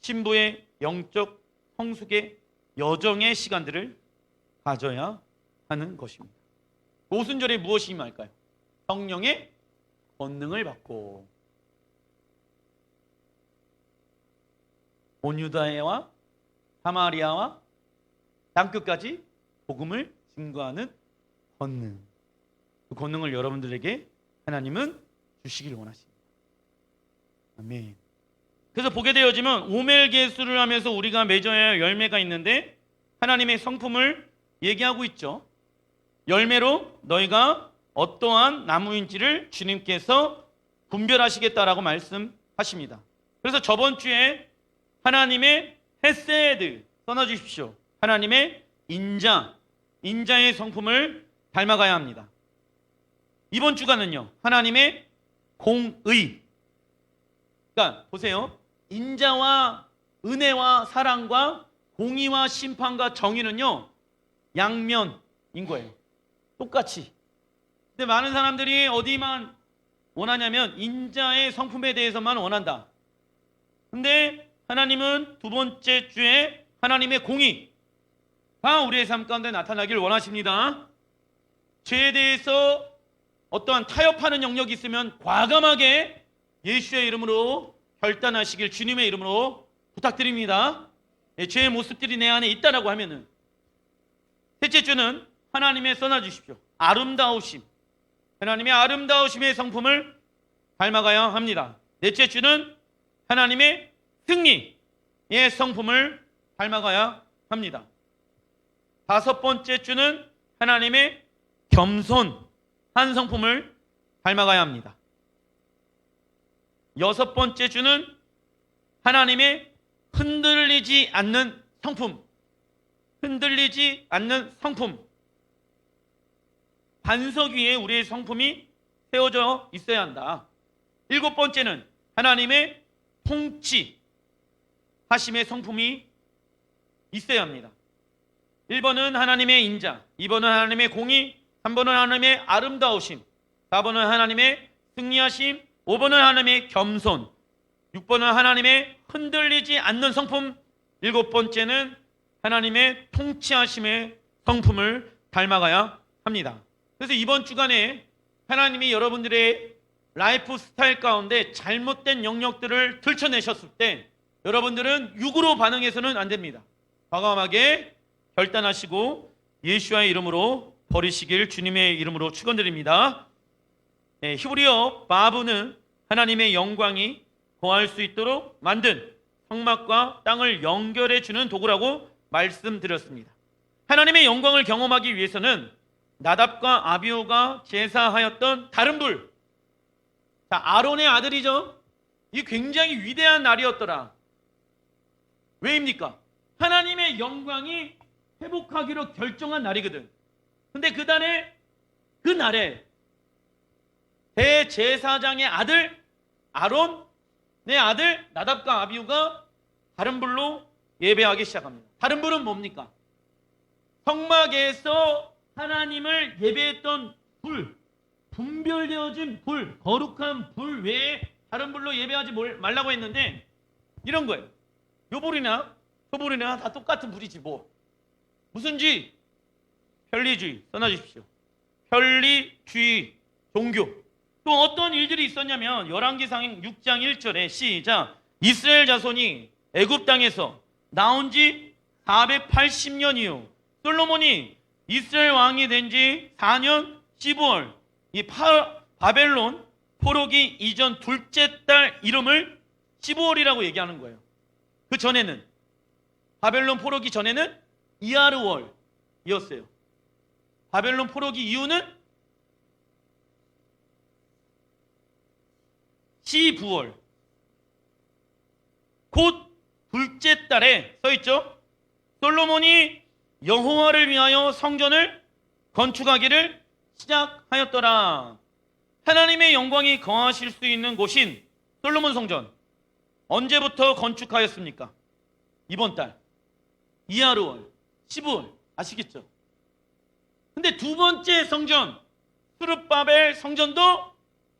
신부의 영적 성숙의 여정의 시간들을 가져야 하는 것입니다. 오순절에 무엇이 임할까요? 성령의 권능을 받고 온 유다야와 사마리아와 땅끝까지 복음을 증거하는 권능. 그 권능을 여러분들에게 하나님은 주시기를 원하십니다. 아멘. 그래서 보게 되어지면 오멜개수를 하면서 우리가 맺어야 할 열매가 있는데 하나님의 성품을 얘기하고 있죠. 열매로 너희가 어떠한 나무인지를 주님께서 분별하시겠다라고 말씀하십니다. 그래서 저번 주에 하나님의 헤세드 써놔주십시오. 하나님의 인자의 성품을 닮아가야 합니다. 이번 주간은요, 하나님의 공의. 그러니까 보세요. 인자와 은혜와 사랑과 공의와 심판과 정의는요, 양면인 거예요. 똑같이. 근데 많은 사람들이 어디만 원하냐면 인자의 성품에 대해서만 원한다. 근데 하나님은 두 번째 주에 하나님의 공의가 우리의 삶 가운데 나타나길 원하십니다. 죄에 대해서 어떠한 타협하는 영역이 있으면 과감하게 예수의 이름으로 결단하시길 주님의 이름으로 부탁드립니다. 죄의 모습들이 내 안에 있다라고 하면은. 셋째 주는 하나님의 써놔주십시오. 아름다우심. 하나님의 아름다우심의 성품을 닮아가야 합니다. 넷째 주는 하나님의 승리의 성품을 닮아가야 합니다. 다섯 번째 주는 하나님의 겸손한 성품을 닮아가야 합니다. 여섯 번째 주는 하나님의 흔들리지 않는 성품. 흔들리지 않는 성품. 반석 위에 우리의 성품이 세워져 있어야 한다. 일곱 번째는 하나님의 통치하심의 성품이 있어야 합니다. 1번은 하나님의 인자, 2번은 하나님의 공의, 3번은 하나님의 아름다우심, 4번은 하나님의 승리하심, 5번은 하나님의 겸손, 6번은 하나님의 흔들리지 않는 성품, 7번째는 하나님의 통치하심의 성품을 닮아가야 합니다. 그래서 이번 주간에 하나님이 여러분들의 라이프 스타일 가운데 잘못된 영역들을 들춰내셨을 때 여러분들은 육으로 반응해서는 안 됩니다. 과감하게 결단하시고 예수와의 이름으로 버리시길 주님의 이름으로 축원드립니다. 히브리어 바브는 하나님의 영광이 거할 수 있도록 만든 성막과 땅을 연결해 주는 도구라고 말씀드렸습니다. 하나님의 영광을 경험하기 위해서는 나답과 아비후가 제사하였던 다른 불, 아론의 아들이죠. 이 굉장히 위대한 날이었더라. 왜입니까? 하나님의 영광이 회복하기로 결정한 날이거든. 근데 그 날에 대제사장의 아들 아론, 내 아들 나답과 아비후가 다른 불로 예배하기 시작합니다. 다른 불은 뭡니까? 성막에서 하나님을 예배했던 불, 분별되어진 불, 거룩한 불 외에 다른 불로 예배하지 말라고 했는데 이런 거예요. 요 불이나 저 불이나 다 똑같은 불이지 뭐. 무슨 쥐? 편리주의 써놔주십시오. 편리주의 종교. 또 어떤 일들이 있었냐면 열왕기상 6장 1절에 시작. 이스라엘 자손이 애굽 땅에서 나온 지 480년 이후 솔로몬이 이스라엘 왕이 된 지 4년 15월 이 바벨론 포로기 이전 둘째 딸 이름을 15월이라고 얘기하는 거예요. 그 전에는 바벨론 포로기 전에는 이하르월이었어요. 바벨론 포로기 이후는 시부월. 곧 둘째 달에 써있죠. 솔로몬이 여호와를 위하여 성전을 건축하기를 시작하였더라. 하나님의 영광이 거하실 수 있는 곳인 솔로몬 성전 언제부터 건축하였습니까? 이번 달 이하르월 15월 아시겠죠? 근데 두 번째 성전 스룹바벨 성전도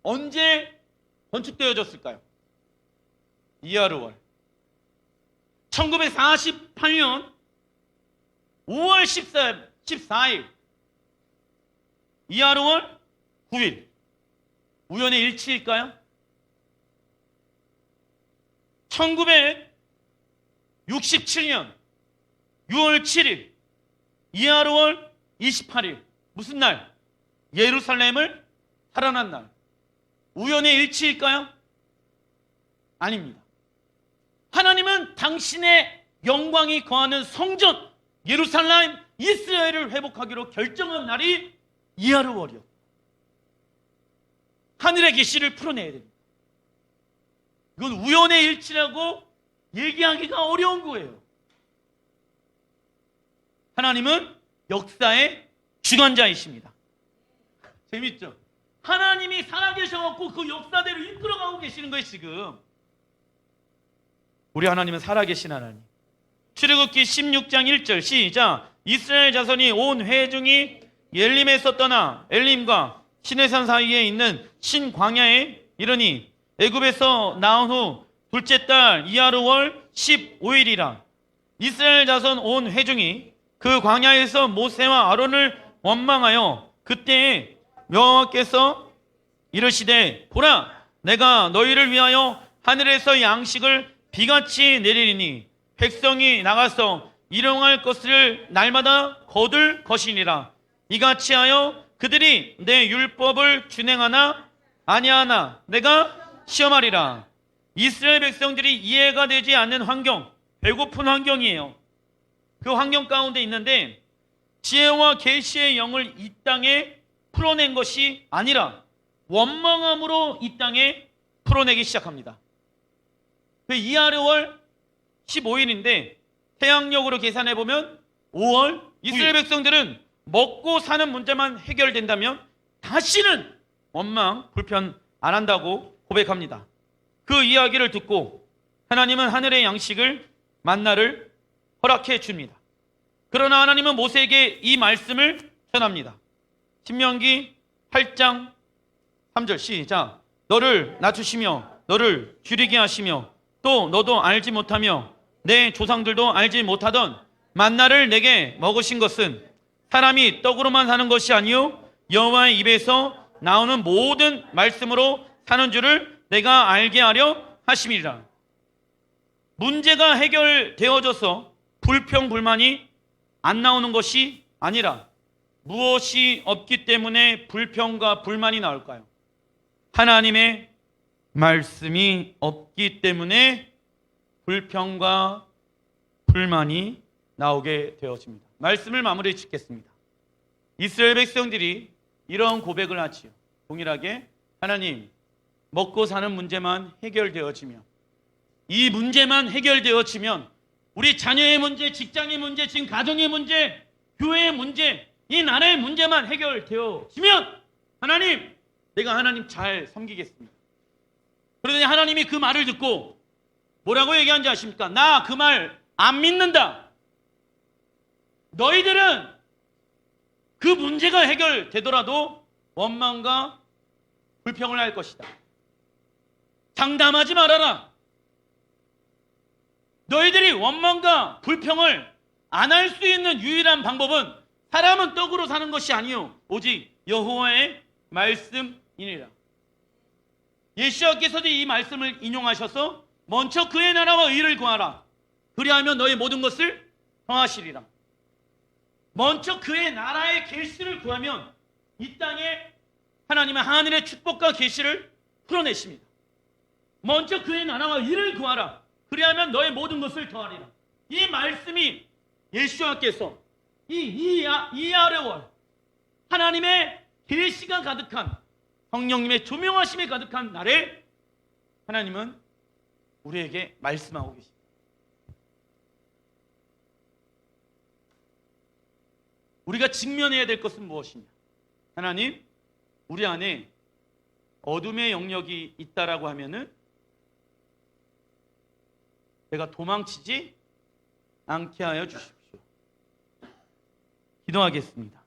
언제 건축되어졌을까요? 이하르월 1948년 5월 14일 이하루월 9일. 우연의 일치일까요? 1967년 6월 7일 이하루월 28일 무슨 날? 예루살렘을 살아난 날. 우연의 일치일까요? 아닙니다. 하나님은 당신의 영광이 거하는 성전 예루살렘 이스라엘을 회복하기로 결정한 날이 이하루월이었다. 하늘의 계시를 풀어내야 됩니다. 이건 우연의 일치라고 얘기하기가 어려운 거예요. 하나님은 역사의 주관자이십니다. 재밌죠? 하나님이 살아계셔갖고 그 역사대로 이끌어가고 계시는 거예요 지금. 우리 하나님은 살아계신 하나님. 출애굽기 16장 1절 시작. 이스라엘 자손이 온 회중이 엘림에서 떠나 엘림과 시내산 사이에 있는 신광야에 이르니 애굽에서 나온 후 둘째 달 이하루월 15일이라. 이스라엘 자손 온 회중이 그 광야에서 모세와 아론을 원망하여 그때에 여호와께서 이르시되 보라 내가 너희를 위하여 하늘에서 양식을 비같이 내리리니 백성이 나가서 일용할 것을 날마다 거둘 것이니라. 이같이 하여 그들이 내 율법을 준행하나 아니하나 내가 시험하리라. 이스라엘 백성들이 이해가 되지 않는 환경, 배고픈 환경이에요. 그 환경 가운데 있는데 지혜와 계시의 영을 이 땅에 풀어낸 것이 아니라 원망함으로 이 땅에 풀어내기 시작합니다. 그 이하루월 15일인데 태양력으로 계산해 보면 5월 이스라엘 백성들은 먹고 사는 문제만 해결된다면 다시는 원망, 불편 안 한다고 고백합니다. 그 이야기를 듣고 하나님은 하늘의 양식을 만나를 허락해 줍니다. 그러나 하나님은 모세에게 이 말씀을 전합니다. 신명기 8장 3절 시작. 너를 낮추시며 너를 줄이게 하시며 또 너도 알지 못하며 내 조상들도 알지 못하던 만나를 내게 먹으신 것은 사람이 떡으로만 사는 것이 아니요 여호와의 입에서 나오는 모든 말씀으로 사는 줄을 내가 알게 하려 하심이라. 문제가 해결되어져서 불평불만이 안 나오는 것이 아니라 무엇이 없기 때문에 불평과 불만이 나올까요? 하나님의 말씀이 없기 때문에 불평과 불만이 나오게 되어집니다. 말씀을 마무리 짓겠습니다. 이스라엘 백성들이 이런 고백을 하지요. 동일하게 하나님 먹고 사는 문제만 해결되어지면 이 문제만 해결되어지면 우리 자녀의 문제, 직장의 문제, 지금 가정의 문제, 교회의 문제, 이 나라의 문제만 해결되어지면 하나님 내가 하나님 잘 섬기겠습니다. 그러더니 하나님이 그 말을 듣고 뭐라고 얘기한지 아십니까? 나 그 말 안 믿는다. 너희들은 그 문제가 해결되더라도 원망과 불평을 할 것이다. 장담하지 말아라. 너희들이 원망과 불평을 안 할 수 있는 유일한 방법은 사람은 떡으로 사는 것이 아니요 오직 여호와의 말씀이니라. 예수께서도 이 말씀을 인용하셔서 먼저 그의 나라와 의를 구하라. 그리하면 너의 모든 것을 더하시리라. 먼저 그의 나라의 계시를 구하면 이 땅에 하나님의 하늘의 축복과 계시를 풀어내십니다. 먼저 그의 나라와 의를 구하라. 그리하면 너의 모든 것을 더하리라. 이 말씀이 예수께서 이하루월 하나님의 계시가 가득한 성령님의 조명하심이 가득한 날에 하나님은 우리에게 말씀하고 계십니다. 우리가 직면해야 될 것은 무엇이냐? 하나님, 우리 안에 어둠의 영역이 있다라고 하면은 내가 도망치지 않게 하여 주십시오. 기도하겠습니다.